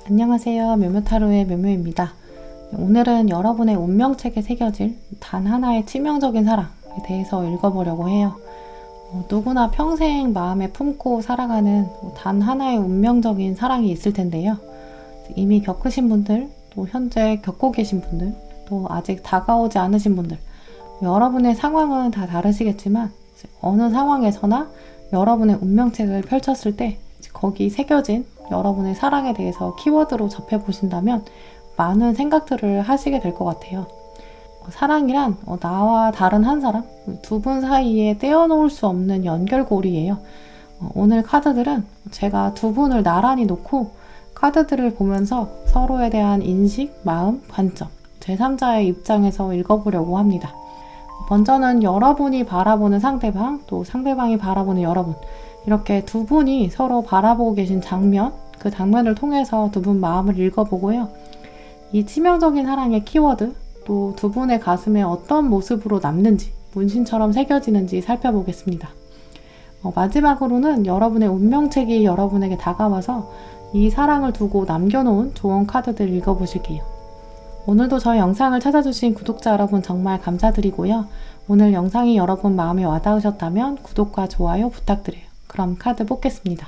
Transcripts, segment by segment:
안녕하세요. 묘묘타로의 묘묘입니다. 오늘은 여러분의 운명책에 새겨질 단 하나의 치명적인 사랑에 대해서 읽어보려고 해요. 누구나 평생 마음에 품고 살아가는 단 하나의 운명적인 사랑이 있을 텐데요. 이미 겪으신 분들, 또 현재 겪고 계신 분들, 또 아직 다가오지 않으신 분들, 여러분의 상황은 다 다르시겠지만 어느 상황에서나 여러분의 운명책을 펼쳤을 때 거기 새겨진 여러분의 사랑에 대해서 키워드로 접해보신다면 많은 생각들을 하시게 될 것 같아요. 사랑이란 나와 다른 한 사람, 두 분 사이에 떼어놓을 수 없는 연결고리예요. 오늘 카드들은 제가 두 분을 나란히 놓고 카드들을 보면서 서로에 대한 인식, 마음, 관점, 제3자의 입장에서 읽어보려고 합니다. 먼저는 여러분이 바라보는 상대방, 또 상대방이 바라보는 여러분, 이렇게 두 분이 서로 바라보고 계신 장면, 그 장면을 통해서 두 분 마음을 읽어보고요. 이 치명적인 사랑의 키워드, 또 두 분의 가슴에 어떤 모습으로 남는지, 문신처럼 새겨지는지 살펴보겠습니다. 마지막으로는 여러분의 운명책이 여러분에게 다가와서 이 사랑을 두고 남겨놓은 좋은 카드들 읽어보실게요. 오늘도 저희 영상을 찾아주신 구독자 여러분 정말 감사드리고요. 오늘 영상이 여러분 마음에 와닿으셨다면 구독과 좋아요 부탁드려요. 그럼 카드 뽑겠습니다.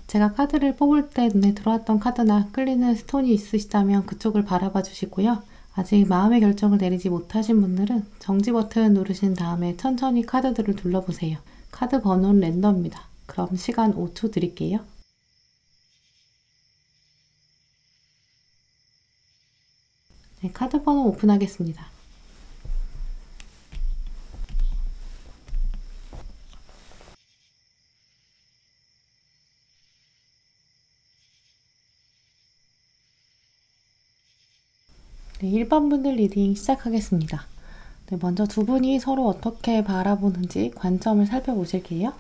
제가 카드를 뽑을 때 눈에 들어왔던 카드나 끌리는 스톤이 있으시다면 그쪽을 바라봐 주시고요. 아직 마음의 결정을 내리지 못하신 분들은 정지 버튼 누르신 다음에 천천히 카드들을 둘러보세요. 카드 번호는 랜덤입니다. 그럼 시간 5초 드릴게요. 네, 카드 번호 오픈하겠습니다. 네, 1번 분들 리딩 시작하겠습니다. 네, 먼저 두 분이 서로 어떻게 바라보는지 관점을 살펴보실게요.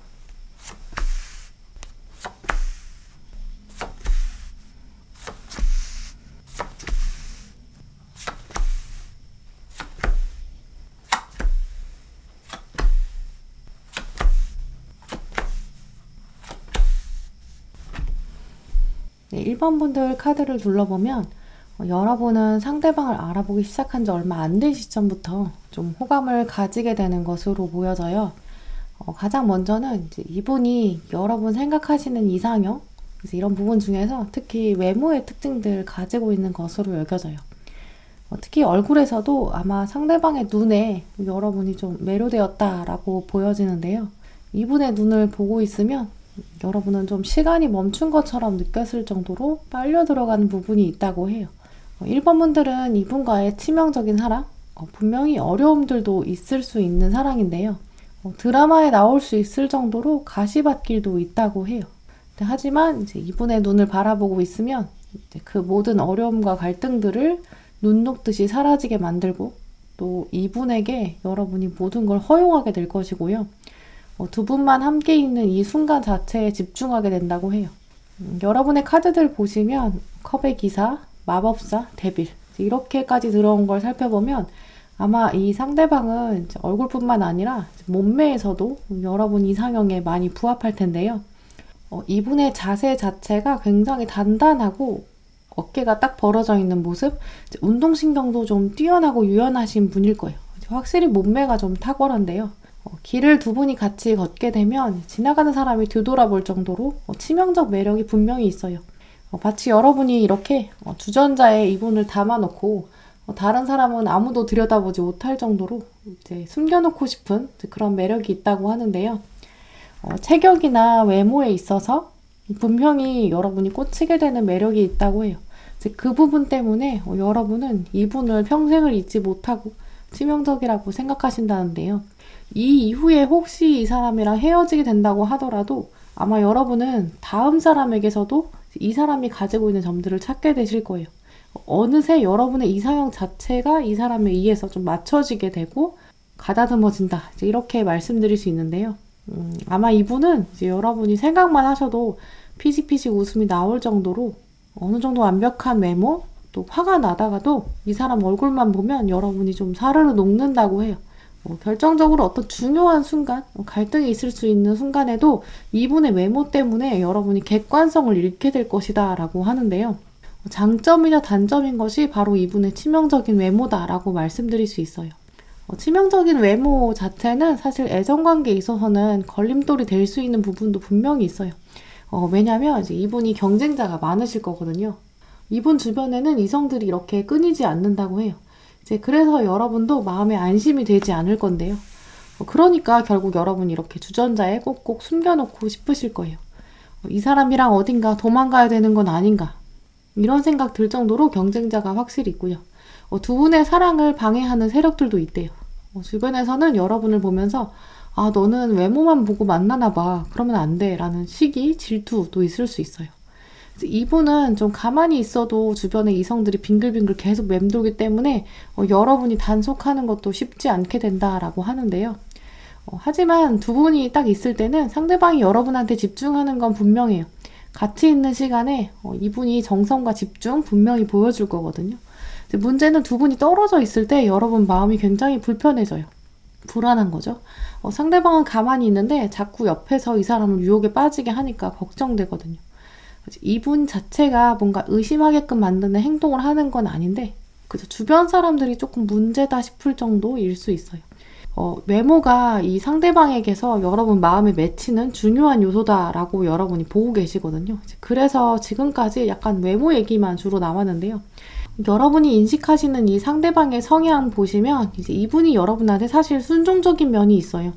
네, 1번 분들 카드를 둘러보면 여러분은 상대방을 알아보기 시작한 지 얼마 안 된 시점부터 좀 호감을 가지게 되는 것으로 보여져요. 가장 먼저는 이제 이분이 여러분 생각하시는 이상형, 그래서 이런 부분 중에서 특히 외모의 특징들 가지고 있는 것으로 여겨져요. 특히 얼굴에서도 아마 상대방의 눈에 여러분이 좀 매료되었다라고 보여지는데요. 이분의 눈을 보고 있으면 여러분은 좀 시간이 멈춘 것처럼 느꼈을 정도로 빨려 들어가는 부분이 있다고 해요. 1번 분들은 이분과의 치명적인 사랑, 분명히 어려움들도 있을 수 있는 사랑인데요. 드라마에 나올 수 있을 정도로 가시밭길도 있다고 해요. 하지만 이제 이분의 눈을 바라보고 있으면 이제 그 모든 어려움과 갈등들을 눈 녹듯이 사라지게 만들고 또 이분에게 여러분이 모든 걸 허용하게 될 것이고요. 두 분만 함께 있는 이 순간 자체에 집중하게 된다고 해요. 여러분의 카드들 보시면 컵의 기사, 마법사, 데빌 이렇게까지 들어온 걸 살펴보면 아마 이 상대방은 얼굴뿐만 아니라 몸매에서도 여러분 이상형에 많이 부합할 텐데요. 이분의 자세 자체가 굉장히 단단하고 어깨가 딱 벌어져 있는 모습, 운동신경도 좀 뛰어나고 유연하신 분일 거예요. 확실히 몸매가 좀 탁월한데요. 길을 두 분이 같이 걷게 되면 지나가는 사람이 뒤돌아볼 정도로 치명적 매력이 분명히 있어요. 마치 여러분이 이렇게 주전자에 이분을 담아놓고 다른 사람은 아무도 들여다보지 못할 정도로 이제 숨겨놓고 싶은 그런 매력이 있다고 하는데요. 체격이나 외모에 있어서 분명히 여러분이 꽂히게 되는 매력이 있다고 해요. 그 부분 때문에 여러분은 이분을 평생을 잊지 못하고 치명적이라고 생각하신다는데요. 이 이후에 혹시 이 사람이랑 헤어지게 된다고 하더라도 아마 여러분은 다음 사람에게서도 이 사람이 가지고 있는 점들을 찾게 되실 거예요. 어느새 여러분의 이상형 자체가 이 사람에 의해서 좀 맞춰지게 되고 가다듬어진다. 이렇게 말씀드릴 수 있는데요. 아마 이분은 이제 여러분이 생각만 하셔도 피식피식 웃음이 나올 정도로 어느 정도 완벽한 외모, 또 화가 나다가도 이 사람 얼굴만 보면 여러분이 좀 사르르 녹는다고 해요. 결정적으로 어떤 중요한 순간, 갈등이 있을 수 있는 순간에도 이분의 외모 때문에 여러분이 객관성을 잃게 될 것이다 라고 하는데요. 장점이자 단점인 것이 바로 이분의 치명적인 외모다라고 말씀드릴 수 있어요. 치명적인 외모 자체는 사실 애정관계에 있어서는 걸림돌이 될 수 있는 부분도 분명히 있어요. 왜냐면 이제 이분이 경쟁자가 많으실 거거든요. 이분 주변에는 이성들이 이렇게 끊이지 않는다고 해요. 이제 그래서 여러분도 마음에 안심이 되지 않을 건데요. 그러니까 결국 여러분이 이렇게 주전자에 꼭꼭 숨겨놓고 싶으실 거예요. 이 사람이랑 어딘가 도망가야 되는 건 아닌가. 이런 생각 들 정도로 경쟁자가 확실히 있고요. 두 분의 사랑을 방해하는 세력들도 있대요. 주변에서는 여러분을 보면서 아, 너는 외모만 보고 만나나 봐. 그러면 안 돼. 라는 시기, 질투도 있을 수 있어요. 이분은 좀 가만히 있어도 주변의 이성들이 빙글빙글 계속 맴돌기 때문에 여러분이 단속하는 것도 쉽지 않게 된다라고 하는데요. 하지만 두 분이 딱 있을 때는 상대방이 여러분한테 집중하는 건 분명해요. 같이 있는 시간에 이분이 정성과 집중 분명히 보여줄 거거든요. 문제는 두 분이 떨어져 있을 때 여러분 마음이 굉장히 불편해져요. 불안한 거죠. 상대방은 가만히 있는데 자꾸 옆에서 이 사람을 유혹에 빠지게 하니까 걱정되거든요. 이분 자체가 뭔가 의심하게끔 만드는 행동을 하는 건 아닌데 그저 주변 사람들이 조금 문제다 싶을 정도일 수 있어요. 외모가 이 상대방에게서 여러분 마음에 맺히는 중요한 요소다라고 여러분이 보고 계시거든요. 그래서 지금까지 약간 외모 얘기만 주로 나왔는데요. 여러분이 인식하시는 이 상대방의 성향 보시면 이제 이분이 여러분한테 사실 순종적인 면이 있어요.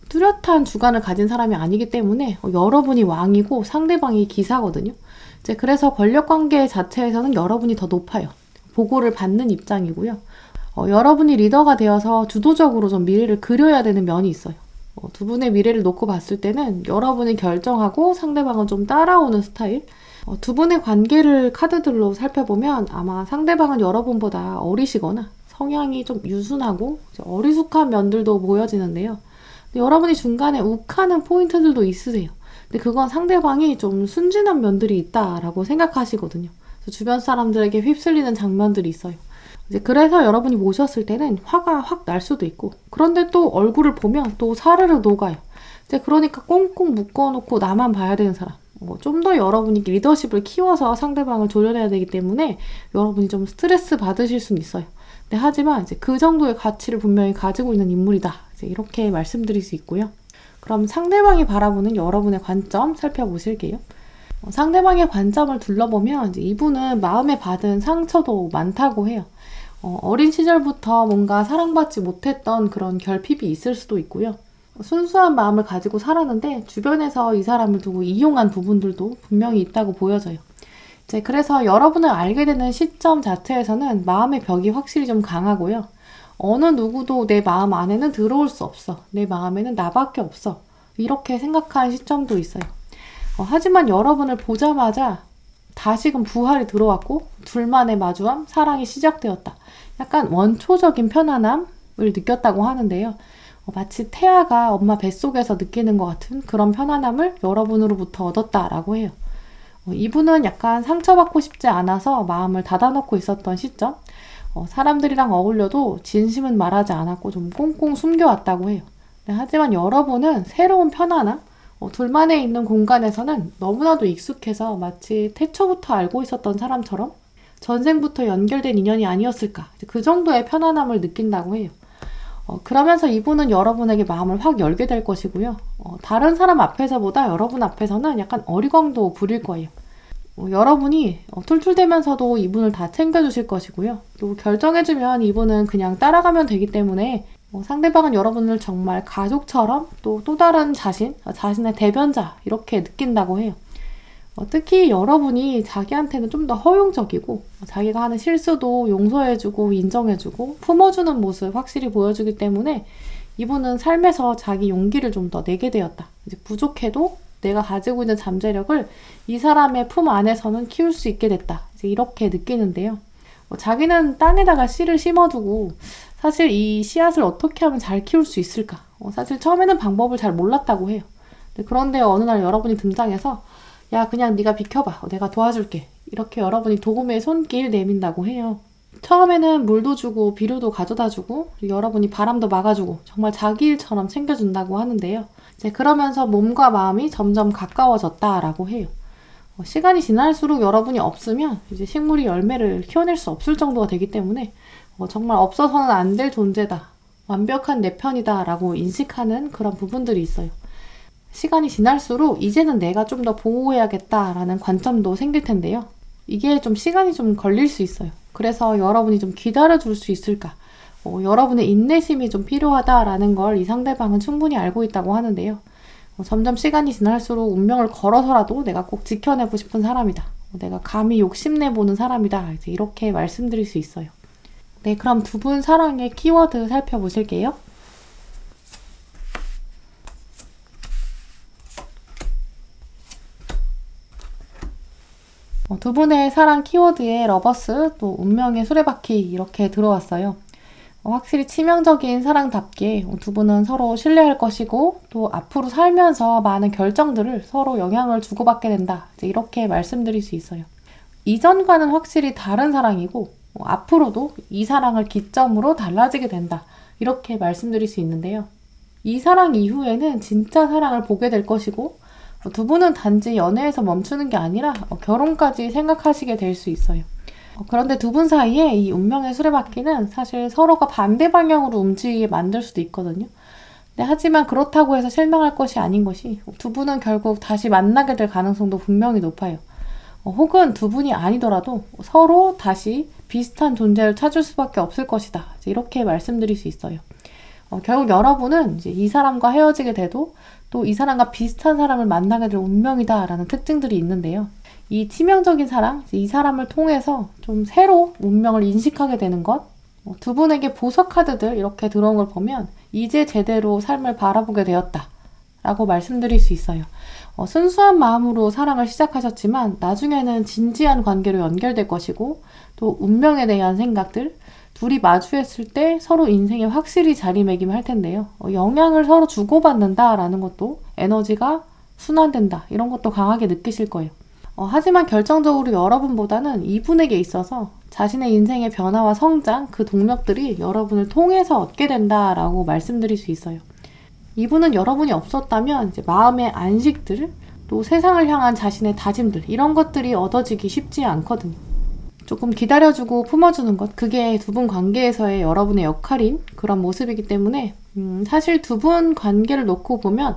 뚜렷한 주관을 가진 사람이 아니기 때문에 여러분이 왕이고 상대방이 기사거든요. 이제 그래서 권력관계 자체에서는 여러분이 더 높아요. 보고를 받는 입장이고요. 여러분이 리더가 되어서 주도적으로 좀 미래를 그려야 되는 면이 있어요. 두 분의 미래를 놓고 봤을 때는 여러분이 결정하고 상대방은 좀 따라오는 스타일. 두 분의 관계를 카드들로 살펴보면 아마 상대방은 여러분보다 어리시거나 성향이 좀 유순하고 어리숙한 면들도 보여지는데요. 여러분이 중간에 욱하는 포인트들도 있으세요. 근데 그건 상대방이 좀 순진한 면들이 있다라고 생각하시거든요. 주변 사람들에게 휩쓸리는 장면들이 있어요. 이제 그래서 여러분이 모셨을 때는 화가 확 날 수도 있고, 그런데 또 얼굴을 보면 또 사르르 녹아요. 이제 그러니까 꽁꽁 묶어놓고 나만 봐야 되는 사람. 좀 더 여러분이 리더십을 키워서 상대방을 조련해야 되기 때문에 여러분이 좀 스트레스 받으실 수는 있어요. 네, 하지만 이제 그 정도의 가치를 분명히 가지고 있는 인물이다. 이제 이렇게 말씀드릴 수 있고요. 그럼 상대방이 바라보는 여러분의 관점 살펴보실게요. 상대방의 관점을 둘러보면 이제 이분은 마음에 받은 상처도 많다고 해요. 어린 시절부터 뭔가 사랑받지 못했던 그런 결핍이 있을 수도 있고요. 순수한 마음을 가지고 살았는데 주변에서 이 사람을 두고 이용한 부분들도 분명히 있다고 보여져요. 이제 그래서 여러분을 알게 되는 시점 자체에서는 마음의 벽이 확실히 좀 강하고요. 어느 누구도 내 마음 안에는 들어올 수 없어. 내 마음에는 나밖에 없어. 이렇게 생각한 시점도 있어요. 하지만 여러분을 보자마자 다시금 부활이 들어왔고 둘만의 마주함, 사랑이 시작되었다. 약간 원초적인 편안함을 느꼈다고 하는데요. 마치 태아가 엄마 뱃속에서 느끼는 것 같은 그런 편안함을 여러분으로부터 얻었다라고 해요. 이분은 약간 상처받고 싶지 않아서 마음을 닫아놓고 있었던 시점, 사람들이랑 어울려도 진심은 말하지 않았고 좀 꽁꽁 숨겨왔다고 해요. 하지만 여러분은 새로운 편안함, 둘만에 있는 공간에서는 너무나도 익숙해서 마치 태초부터 알고 있었던 사람처럼 전생부터 연결된 인연이 아니었을까, 그 정도의 편안함을 느낀다고 해요. 그러면서 이분은 여러분에게 마음을 확 열게 될 것이고요. 다른 사람 앞에서보다 여러분 앞에서는 약간 어리광도 부릴 거예요. 여러분이 툴툴대면서도 이분을 다 챙겨주실 것이고요. 또 결정해주면 이분은 그냥 따라가면 되기 때문에 상대방은 여러분을 정말 가족처럼 또 다른 자신의 대변자 이렇게 느낀다고 해요. 특히 여러분이 자기한테는 좀 더 허용적이고 자기가 하는 실수도 용서해주고 인정해주고 품어주는 모습 확실히 보여주기 때문에 이분은 삶에서 자기 용기를 좀 더 내게 되었다. 이제 부족해도 내가 가지고 있는 잠재력을 이 사람의 품 안에서는 키울 수 있게 됐다. 이제 이렇게 느끼는데요. 자기는 땅에다가 씨를 심어두고 사실 이 씨앗을 어떻게 하면 잘 키울 수 있을까? 사실 처음에는 방법을 잘 몰랐다고 해요. 그런데 어느 날 여러분이 등장해서 야, 그냥 네가 비켜봐. 내가 도와줄게. 이렇게 여러분이 도움의 손길 내민다고 해요. 처음에는 물도 주고 비료도 가져다 주고 여러분이 바람도 막아주고 정말 자기 일처럼 챙겨준다고 하는데요. 이제 그러면서 몸과 마음이 점점 가까워졌다라고 해요. 시간이 지날수록 여러분이 없으면 이제 식물이 열매를 키워낼 수 없을 정도가 되기 때문에 정말 없어서는 안 될 존재다. 완벽한 내 편이다 라고 인식하는 그런 부분들이 있어요. 시간이 지날수록 이제는 내가 좀 더 보호해야겠다라는 관점도 생길 텐데요. 이게 좀 시간이 좀 걸릴 수 있어요. 그래서 여러분이 좀 기다려줄 수 있을까? 여러분의 인내심이 좀 필요하다라는 걸 이 상대방은 충분히 알고 있다고 하는데요. 점점 시간이 지날수록 운명을 걸어서라도 내가 꼭 지켜내고 싶은 사람이다. 내가 감히 욕심내보는 사람이다. 이제 이렇게 말씀드릴 수 있어요. 네, 그럼 두 분 사랑의 키워드 살펴보실게요. 두 분의 사랑 키워드에 러버스, 또 운명의 수레바퀴 이렇게 들어왔어요. 확실히 치명적인 사랑답게 두 분은 서로 신뢰할 것이고 또 앞으로 살면서 많은 결정들을 서로 영향을 주고받게 된다. 이제 이렇게 말씀드릴 수 있어요. 이전과는 확실히 다른 사랑이고 앞으로도 이 사랑을 기점으로 달라지게 된다. 이렇게 말씀드릴 수 있는데요. 이 사랑 이후에는 진짜 사랑을 보게 될 것이고 두 분은 단지 연애에서 멈추는 게 아니라 결혼까지 생각하시게 될 수 있어요. 그런데 두 분 사이에 이 운명의 수레바퀴는 사실 서로가 반대 방향으로 움직이게 만들 수도 있거든요. 네, 하지만 그렇다고 해서 실망할 것이 아닌 것이 두 분은 결국 다시 만나게 될 가능성도 분명히 높아요. 혹은 두 분이 아니더라도 서로 다시 비슷한 존재를 찾을 수밖에 없을 것이다. 이렇게 말씀드릴 수 있어요. 결국 여러분은 이제 이 사람과 헤어지게 돼도 또 이 사람과 비슷한 사람을 만나게 될 운명이다라는 특징들이 있는데요. 이 치명적인 사랑, 이 사람을 통해서 좀 새로 운명을 인식하게 되는 것, 두 분에게 보석 카드들 이렇게 들어온 걸 보면 이제 제대로 삶을 바라보게 되었다 라고 말씀드릴 수 있어요. 순수한 마음으로 사랑을 시작하셨지만 나중에는 진지한 관계로 연결될 것이고 또 운명에 대한 생각들, 둘이 마주했을 때 서로 인생에 확실히 자리매김을 할 텐데요. 영향을 서로 주고받는다라는 것도 에너지가 순환된다 이런 것도 강하게 느끼실 거예요. 하지만 결정적으로 여러분보다는 이분에게 있어서 자신의 인생의 변화와 성장, 그 동력들이 여러분을 통해서 얻게 된다라고 말씀드릴 수 있어요. 이분은 여러분이 없었다면 이제 마음의 안식들, 또 세상을 향한 자신의 다짐들 이런 것들이 얻어지기 쉽지 않거든요. 조금 기다려주고 품어주는 것, 그게 두 분 관계에서의 여러분의 역할인 그런 모습이기 때문에 사실 두 분 관계를 놓고 보면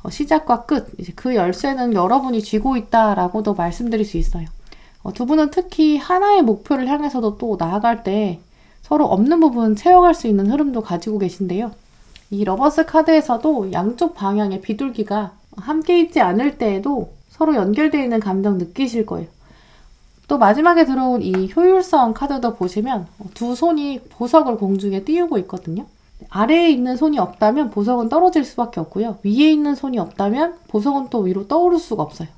시작과 끝, 이제 그 열쇠는 여러분이 쥐고 있다라고도 말씀드릴 수 있어요. 두 분은 특히 하나의 목표를 향해서도 또 나아갈 때 서로 없는 부분 채워갈 수 있는 흐름도 가지고 계신데요. 이 러버스 카드에서도 양쪽 방향의 비둘기가 함께 있지 않을 때에도 서로 연결되어 있는 감정 느끼실 거예요. 또 마지막에 들어온 이 효율성 카드도 보시면 두 손이 보석을 공중에 띄우고 있거든요. 아래에 있는 손이 없다면 보석은 떨어질 수밖에 없고요. 위에 있는 손이 없다면 보석은 또 위로 떠오를 수가 없어요.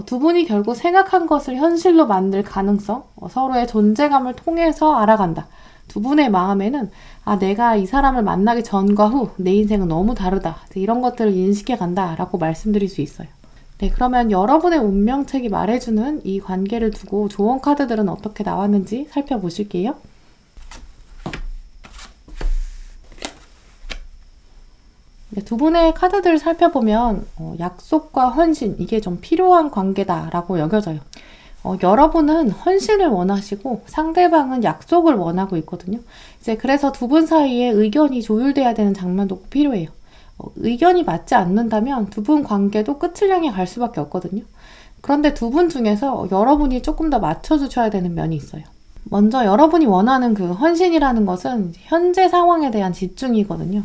두 분이 결국 생각한 것을 현실로 만들 가능성, 서로의 존재감을 통해서 알아간다. 두 분의 마음에는 내가 이 사람을 만나기 전과 후 내 인생은 너무 다르다. 이런 것들을 인식해 간다라고 말씀드릴 수 있어요. 네, 그러면 여러분의 운명책이 말해주는 이 관계를 두고 조언 카드들은 어떻게 나왔는지 살펴보실게요. 네, 두 분의 카드들을 살펴보면 약속과 헌신, 이게 좀 필요한 관계다라고 여겨져요. 여러분은 헌신을 원하시고 상대방은 약속을 원하고 있거든요. 이제 그래서 두 분 사이에 의견이 조율돼야 되는 장면도 필요해요. 의견이 맞지 않는다면 두 분 관계도 끝을 향해 갈 수밖에 없거든요. 그런데 두 분 중에서 여러분이 조금 더 맞춰주셔야 되는 면이 있어요. 먼저 여러분이 원하는 그 헌신이라는 것은 현재 상황에 대한 집중이거든요.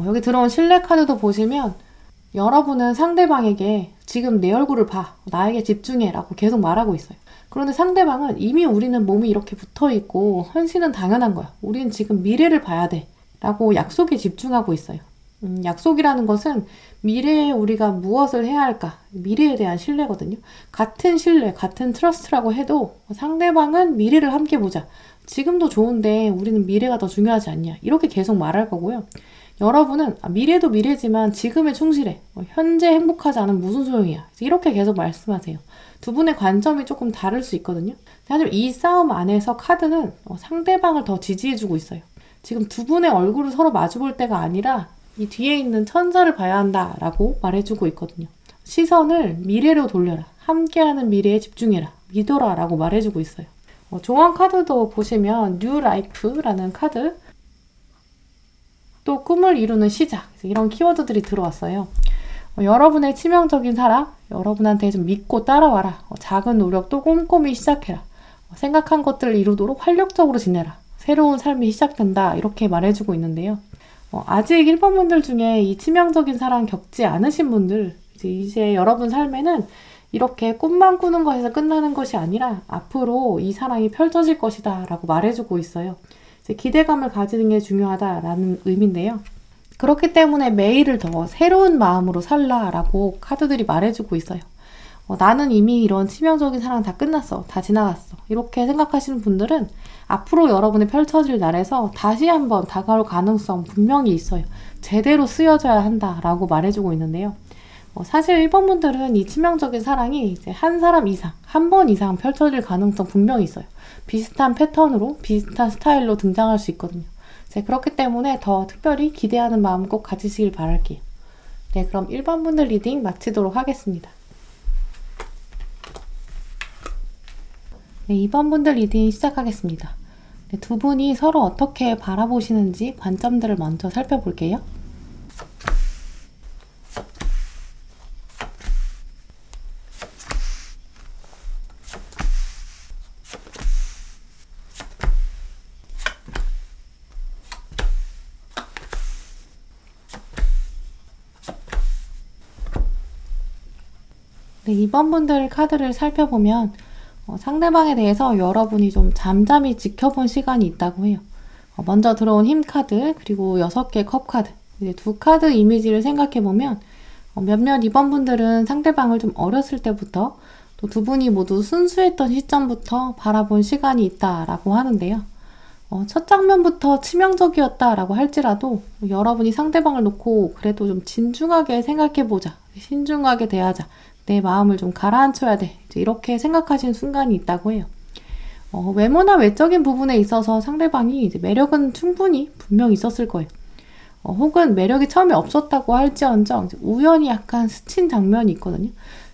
여기 들어온 신뢰 카드도 보시면 여러분은 상대방에게 지금 내 얼굴을 봐, 나에게 집중해 라고 계속 말하고 있어요. 그런데 상대방은 이미 우리는 몸이 이렇게 붙어있고 헌신은 당연한 거야. 우리는 지금 미래를 봐야 돼 라고 약속에 집중하고 있어요. 약속이라는 것은 미래에 우리가 무엇을 해야 할까? 미래에 대한 신뢰거든요. 같은 신뢰, 같은 트러스트라고 해도 상대방은 미래를 함께 보자. 지금도 좋은데 우리는 미래가 더 중요하지 않냐. 이렇게 계속 말할 거고요. 여러분은 미래도 미래지만 지금에 충실해. 현재 행복하지 않으면 무슨 소용이야. 이렇게 계속 말씀하세요. 두 분의 관점이 조금 다를 수 있거든요. 하지만 이 싸움 안에서 카드는 상대방을 더 지지해주고 있어요. 지금 두 분의 얼굴을 서로 마주볼 때가 아니라 이 뒤에 있는 천사를 봐야 한다라고 말해주고 있거든요. 시선을 미래로 돌려라. 함께하는 미래에 집중해라. 믿어라 라고 말해주고 있어요. 조언 카드도 보시면 뉴 라이프라는 카드, 또 꿈을 이루는 시작, 이런 키워드들이 들어왔어요. 여러분의 치명적인 사랑, 여러분한테 좀 믿고 따라와라. 작은 노력도 꼼꼼히 시작해라. 생각한 것들을 이루도록 활력적으로 지내라. 새로운 삶이 시작된다. 이렇게 말해주고 있는데요. 아직 1번 분들 중에 이 치명적인 사랑 겪지 않으신 분들, 이제 여러분 삶에는 이렇게 꿈만 꾸는 것에서 끝나는 것이 아니라 앞으로 이 사랑이 펼쳐질 것이다 라고 말해주고 있어요. 이제 기대감을 가지는 게 중요하다라는 의미인데요. 그렇기 때문에 매일을 더 새로운 마음으로 살라라고 카드들이 말해주고 있어요. 나는 이미 이런 치명적인 사랑 다 끝났어. 다 지나갔어. 이렇게 생각하시는 분들은 앞으로 여러분이 펼쳐질 날에서 다시 한번 다가올 가능성 분명히 있어요. 제대로 쓰여져야 한다라고 말해주고 있는데요. 사실 1번 분들은 이 치명적인 사랑이 이제 한 사람 이상, 한 번 이상 펼쳐질 가능성 분명히 있어요. 비슷한 패턴으로, 비슷한 스타일로 등장할 수 있거든요. 그렇기 때문에 더 특별히 기대하는 마음 꼭 가지시길 바랄게요. 네, 그럼 1번 분들 리딩 마치도록 하겠습니다. 네, 2번 분들 리딩 시작하겠습니다. 네, 두 분이 서로 어떻게 바라보시는지 관점들을 먼저 살펴볼게요. 네, 2번 분들 카드를 살펴보면 상대방에 대해서 여러분이 좀 잠잠히 지켜본 시간이 있다고 해요. 먼저 들어온 힘 카드, 그리고 6개 컵 카드. 이제 두 카드 이미지를 생각해보면 몇몇 2번 분들은 상대방을 좀 어렸을 때부터 또 두 분이 모두 순수했던 시점부터 바라본 시간이 있다라고 하는데요. 첫 장면부터 치명적이었다라고 할지라도 여러분이 상대방을 놓고 그래도 좀 진중하게 생각해보자, 신중하게 대하자, 내 마음을 좀 가라앉혀야 돼, 이렇게 생각하신 순간이 있다고 해요. 외모나 외적인 부분에 있어서 상대방이 이제 매력은 충분히 분명히 있었을 거예요. 혹은 매력이 처음에 없었다고 할지언정 우연히 약간 스친 장면이 있거든요.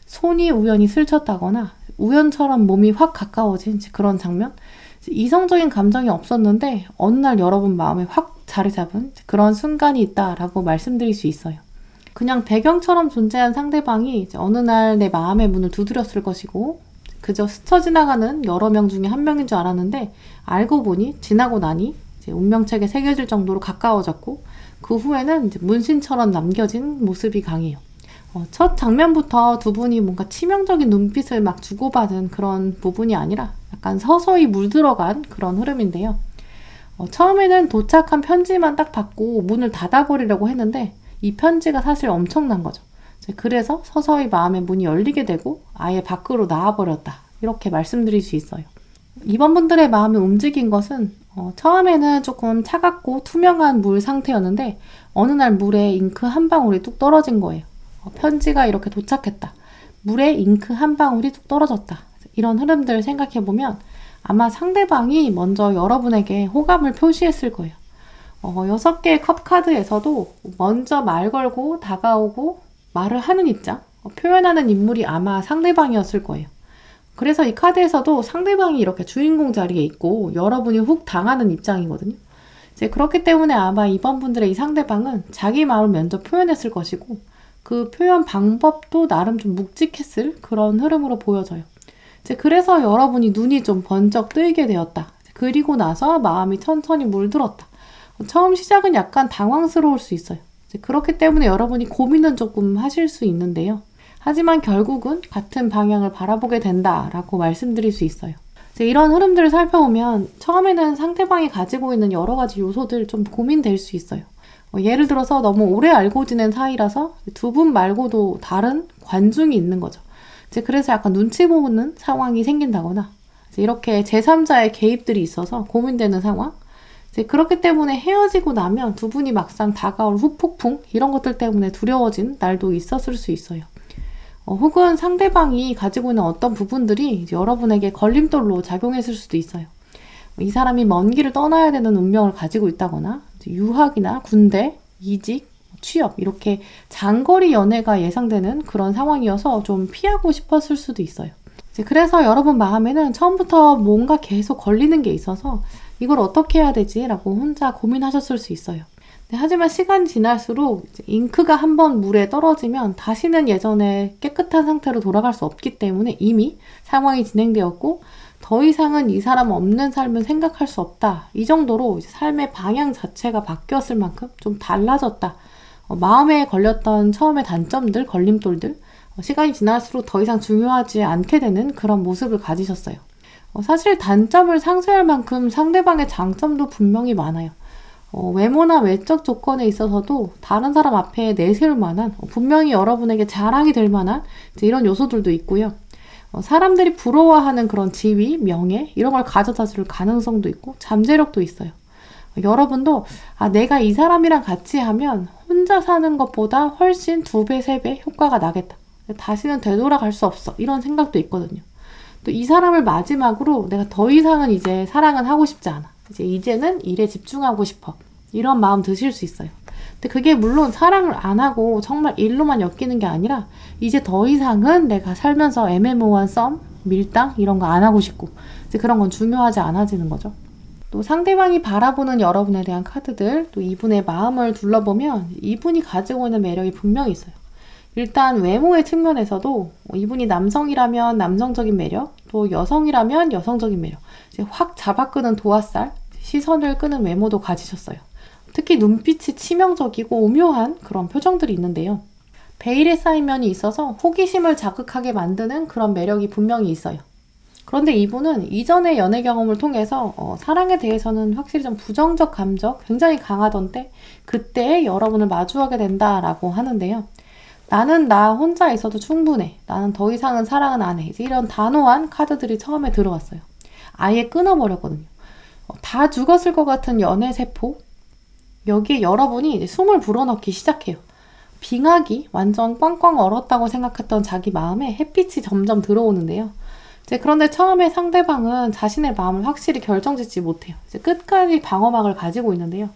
손이 우연히 스쳤다거나 우연처럼 몸이 확 가까워진 그런 장면. 이성적인 감정이 없었는데 어느 날 여러분 마음에 확 자리 잡은 그런 순간이 있다라고 말씀드릴 수 있어요. 그냥 배경처럼 존재한 상대방이 어느 날 내 마음의 문을 두드렸을 것이고 그저 스쳐 지나가는 여러 명 중에 한 명인 줄 알았는데 알고 보니 지나고 나니 이제 운명책에 새겨질 정도로 가까워졌고 그 후에는 이제 문신처럼 남겨진 모습이 강해요. 첫 장면부터 두 분이 뭔가 치명적인 눈빛을 막 주고받은 그런 부분이 아니라 약간 서서히 물들어간 그런 흐름인데요. 처음에는 도착한 편지만 딱 받고 문을 닫아버리려고 했는데 이 편지가 사실 엄청난 거죠. 그래서 서서히 마음의 문이 열리게 되고 아예 밖으로 나와버렸다. 이렇게 말씀드릴 수 있어요. 2번 분들의 마음이 움직인 것은 처음에는 조금 차갑고 투명한 물 상태였는데 어느 날 물에 잉크 한 방울이 뚝 떨어진 거예요. 편지가 이렇게 도착했다. 물에 잉크 한 방울이 뚝 떨어졌다. 이런 흐름들을 생각해보면 아마 상대방이 먼저 여러분에게 호감을 표시했을 거예요. 6개의 컵 카드에서도 먼저 말 걸고 다가오고 말을 하는 입장, 표현하는 인물이 아마 상대방이었을 거예요. 그래서 이 카드에서도 상대방이 이렇게 주인공 자리에 있고 여러분이 훅 당하는 입장이거든요. 이제 그렇기 때문에 아마 2번 분들의 이 상대방은 자기 마음을 먼저 표현했을 것이고 그 표현 방법도 나름 좀 묵직했을 그런 흐름으로 보여져요. 이제 그래서 여러분이 눈이 좀 번쩍 뜨이게 되었다. 그리고 나서 마음이 천천히 물들었다. 처음 시작은 약간 당황스러울 수 있어요. 그렇기 때문에 여러분이 고민은 조금 하실 수 있는데요. 하지만 결국은 같은 방향을 바라보게 된다라고 말씀드릴 수 있어요. 이런 흐름들을 살펴보면 처음에는 상대방이 가지고 있는 여러 가지 요소들 좀 고민될 수 있어요. 예를 들어서 너무 오래 알고 지낸 사이라서 두 분 말고도 다른 관중이 있는 거죠. 그래서 약간 눈치 보는 상황이 생긴다거나 이렇게 제3자의 개입들이 있어서 고민되는 상황. 그렇기 때문에 헤어지고 나면 두 분이 막상 다가올 후폭풍 이런 것들 때문에 두려워진 날도 있었을 수 있어요. 혹은 상대방이 가지고 있는 어떤 부분들이 여러분에게 걸림돌로 작용했을 수도 있어요. 이 사람이 먼 길을 떠나야 되는 운명을 가지고 있다거나 유학이나 군대, 이직, 취업 이렇게 장거리 연애가 예상되는 그런 상황이어서 좀 피하고 싶었을 수도 있어요. 그래서 여러분 마음에는 처음부터 뭔가 계속 걸리는 게 있어서 이걸 어떻게 해야 되지? 라고 혼자 고민하셨을 수 있어요. 하지만 시간이 지날수록 잉크가 한번 물에 떨어지면 다시는 예전에 깨끗한 상태로 돌아갈 수 없기 때문에 이미 상황이 진행되었고 더 이상은 이 사람 없는 삶을 생각할 수 없다. 이 정도로 이제 삶의 방향 자체가 바뀌었을 만큼 좀 달라졌다. 마음에 걸렸던 처음의 단점들, 걸림돌들 시간이 지날수록 더 이상 중요하지 않게 되는 그런 모습을 가지셨어요. 사실 단점을 상쇄할 만큼 상대방의 장점도 분명히 많아요. 외모나 외적 조건에 있어서도 다른 사람 앞에 내세울 만한 분명히 여러분에게 자랑이 될 만한 이런 요소들도 있고요. 사람들이 부러워하는 그런 지위, 명예 이런 걸 가져다 줄 가능성도 있고 잠재력도 있어요. 여러분도 내가 이 사람이랑 같이 하면 혼자 사는 것보다 훨씬 2배, 3배 효과가 나겠다. 다시는 되돌아갈 수 없어. 이런 생각도 있거든요. 또 이 사람을 마지막으로 내가 더 이상은 이제 사랑은 하고 싶지 않아. 이제는 일에 집중하고 싶어. 이런 마음 드실 수 있어요. 근데 그게 물론 사랑을 안 하고 정말 일로만 엮이는 게 아니라 이제 더 이상은 내가 살면서 애매모호한 썸, 밀당 이런 거 안 하고 싶고 이제 그런 건 중요하지 않아지는 거죠. 또 상대방이 바라보는 여러분에 대한 카드들, 또 이분의 마음을 둘러보면 이분이 가지고 있는 매력이 분명히 있어요. 일단 외모의 측면에서도 이분이 남성이라면 남성적인 매력, 또 여성이라면 여성적인 매력, 이제 확 잡아끄는 도화살, 시선을 끄는 외모도 가지셨어요. 특히 눈빛이 치명적이고 오묘한 그런 표정들이 있는데요. 베일에 쌓인 면이 있어서 호기심을 자극하게 만드는 그런 매력이 분명히 있어요. 그런데 이분은 이전의 연애 경험을 통해서 사랑에 대해서는 확실히 좀 부정적 감정 굉장히 강하던데 그때 여러분을 마주하게 된다라고 하는데요. 나는 나 혼자 있어도 충분해. 나는 더 이상은 사랑은 안 해. 이제 이런 단호한 카드들이 처음에 들어왔어요. 아예 끊어버렸거든요. 다 죽었을 것 같은 연애 세포. 여기에 여러분이 이제 숨을 불어넣기 시작해요. 빙하기 완전 꽝꽝 얼었다고 생각했던 자기 마음에 햇빛이 점점 들어오는데요. 이제 그런데 처음에 상대방은 자신의 마음을 확실히 결정짓지 못해요. 이제 끝까지 방어막을 가지고 있는데요.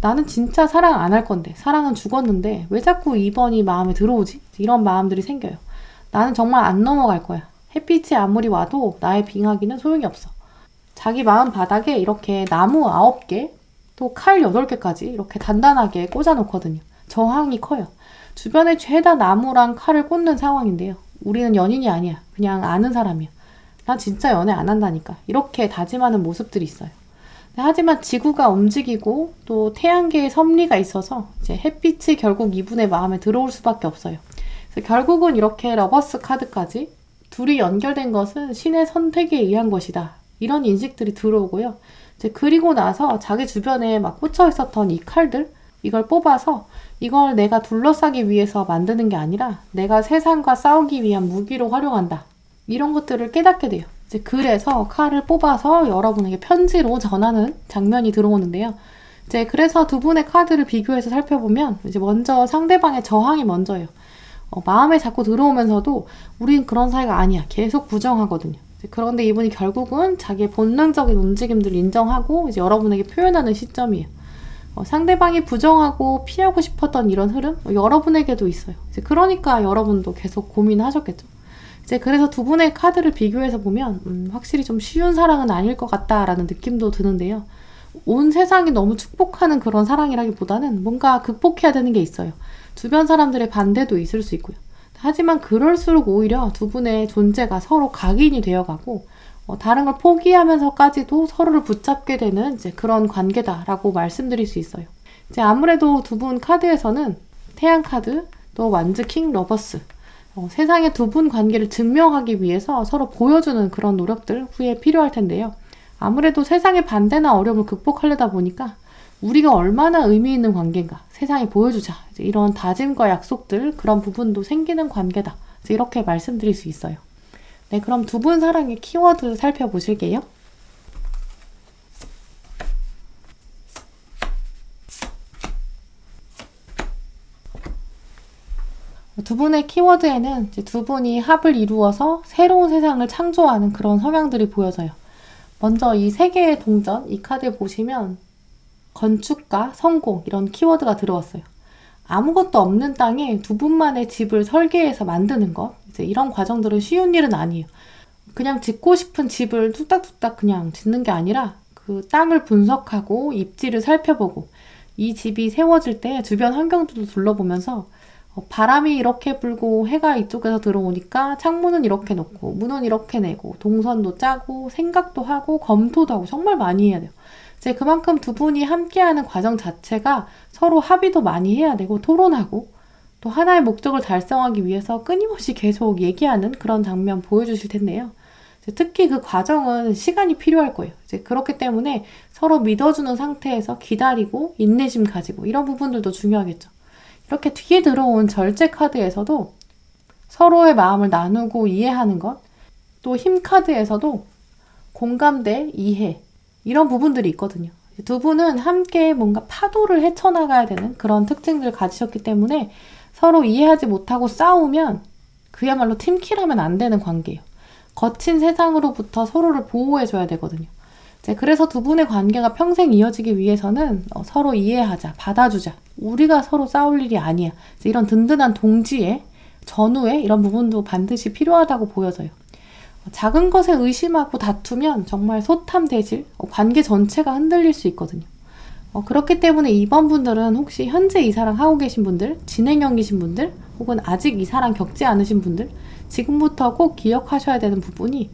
나는 진짜 사랑 안 할 건데, 사랑은 죽었는데 왜 자꾸 2번이 마음에 들어오지? 이런 마음들이 생겨요. 나는 정말 안 넘어갈 거야. 햇빛이 아무리 와도 나의 빙하기는 소용이 없어. 자기 마음 바닥에 이렇게 나무 9개, 또 칼 8개까지 이렇게 단단하게 꽂아놓거든요. 저항이 커요. 주변에 죄다 나무랑 칼을 꽂는 상황인데요. 우리는 연인이 아니야. 그냥 아는 사람이야. 난 진짜 연애 안 한다니까. 이렇게 다짐하는 모습들이 있어요. 하지만 지구가 움직이고 또 태양계의 섭리가 있어서 이제 햇빛이 결국 이분의 마음에 들어올 수밖에 없어요. 그래서 결국은 이렇게 러버스 카드까지 둘이 연결된 것은 신의 선택에 의한 것이다. 이런 인식들이 들어오고요. 이제 그리고 나서 자기 주변에 막 꽂혀 있었던 이 칼들, 이걸 뽑아서 이걸 내가 둘러싸기 위해서 만드는 게 아니라 내가 세상과 싸우기 위한 무기로 활용한다. 이런 것들을 깨닫게 돼요. 이제 그래서 칼을 뽑아서 여러분에게 편지로 전하는 장면이 들어오는데요. 이제 그래서 두 분의 카드를 비교해서 살펴보면 이제 먼저 상대방의 저항이 먼저예요. 마음에 자꾸 들어오면서도 우린 그런 사이가 아니야. 계속 부정하거든요. 그런데 이분이 결국은 자기의 본능적인 움직임들을 인정하고 이제 여러분에게 표현하는 시점이에요. 상대방이 부정하고 피하고 싶었던 이런 흐름 여러분에게도 있어요. 이제 그러니까 여러분도 계속 고민하셨겠죠. 이제 그래서 두 분의 카드를 비교해서 보면 확실히 좀 쉬운 사랑은 아닐 것 같다라는 느낌도 드는데요. 온 세상이 너무 축복하는 그런 사랑이라기보다는 뭔가 극복해야 되는 게 있어요. 주변 사람들의 반대도 있을 수 있고요. 하지만 그럴수록 오히려 두 분의 존재가 서로 각인이 되어가고 다른 걸 포기하면서까지도 서로를 붙잡게 되는 이제 그런 관계다라고 말씀드릴 수 있어요. 이제 아무래도 두 분 카드에서는 태양 카드, 또 완즈 킹 러버스 세상의 두 분 관계를 증명하기 위해서 서로 보여주는 그런 노력들 후에 필요할 텐데요. 아무래도 세상의 반대나 어려움을 극복하려다 보니까 우리가 얼마나 의미 있는 관계인가 세상에 보여주자 이런 다짐과 약속들 그런 부분도 생기는 관계다 이렇게 말씀드릴 수 있어요. 네, 그럼 두 분 사랑의 키워드 살펴보실게요. 두 분의 키워드에는 이제 두 분이 합을 이루어서 새로운 세상을 창조하는 그런 성향들이 보여져요. 먼저 이 세 개의 동전, 이 카드에 보시면 건축가, 성공 이런 키워드가 들어왔어요. 아무것도 없는 땅에 두 분만의 집을 설계해서 만드는 것 이제 이런 과정들은 쉬운 일은 아니에요. 그냥 짓고 싶은 집을 뚝딱뚝딱 그냥 짓는 게 아니라 그 땅을 분석하고 입지를 살펴보고 이 집이 세워질 때 주변 환경들도 둘러보면서 바람이 이렇게 불고 해가 이쪽에서 들어오니까 창문은 이렇게 놓고 문은 이렇게 내고 동선도 짜고 생각도 하고 검토도 하고 정말 많이 해야 돼요. 이제 그만큼 두 분이 함께하는 과정 자체가 서로 합의도 많이 해야 되고 토론하고 또 하나의 목적을 달성하기 위해서 끊임없이 계속 얘기하는 그런 장면 보여주실 텐데요. 특히 그 과정은 시간이 필요할 거예요. 이제 그렇기 때문에 서로 믿어주는 상태에서 기다리고 인내심 가지고 이런 부분들도 중요하겠죠. 이렇게 뒤에 들어온 절제 카드에서도 서로의 마음을 나누고 이해하는 것, 또 힘 카드에서도 공감대, 이해 이런 부분들이 있거든요. 두 분은 함께 뭔가 파도를 헤쳐나가야 되는 그런 특징들을 가지셨기 때문에 서로 이해하지 못하고 싸우면 그야말로 팀킬하면 안 되는 관계예요. 거친 세상으로부터 서로를 보호해줘야 되거든요. 그래서 두 분의 관계가 평생 이어지기 위해서는 서로 이해하자, 받아주자. 우리가 서로 싸울 일이 아니야. 이런 든든한 동지애, 전우애 이런 부분도 반드시 필요하다고 보여져요. 작은 것에 의심하고 다투면 정말 소탐대질, 관계 전체가 흔들릴 수 있거든요. 그렇기 때문에 이번 분들은 혹시 현재 이사랑 하고 계신 분들, 진행형이신 분들, 혹은 아직 이사랑 겪지 않으신 분들, 지금부터 꼭 기억하셔야 되는 부분이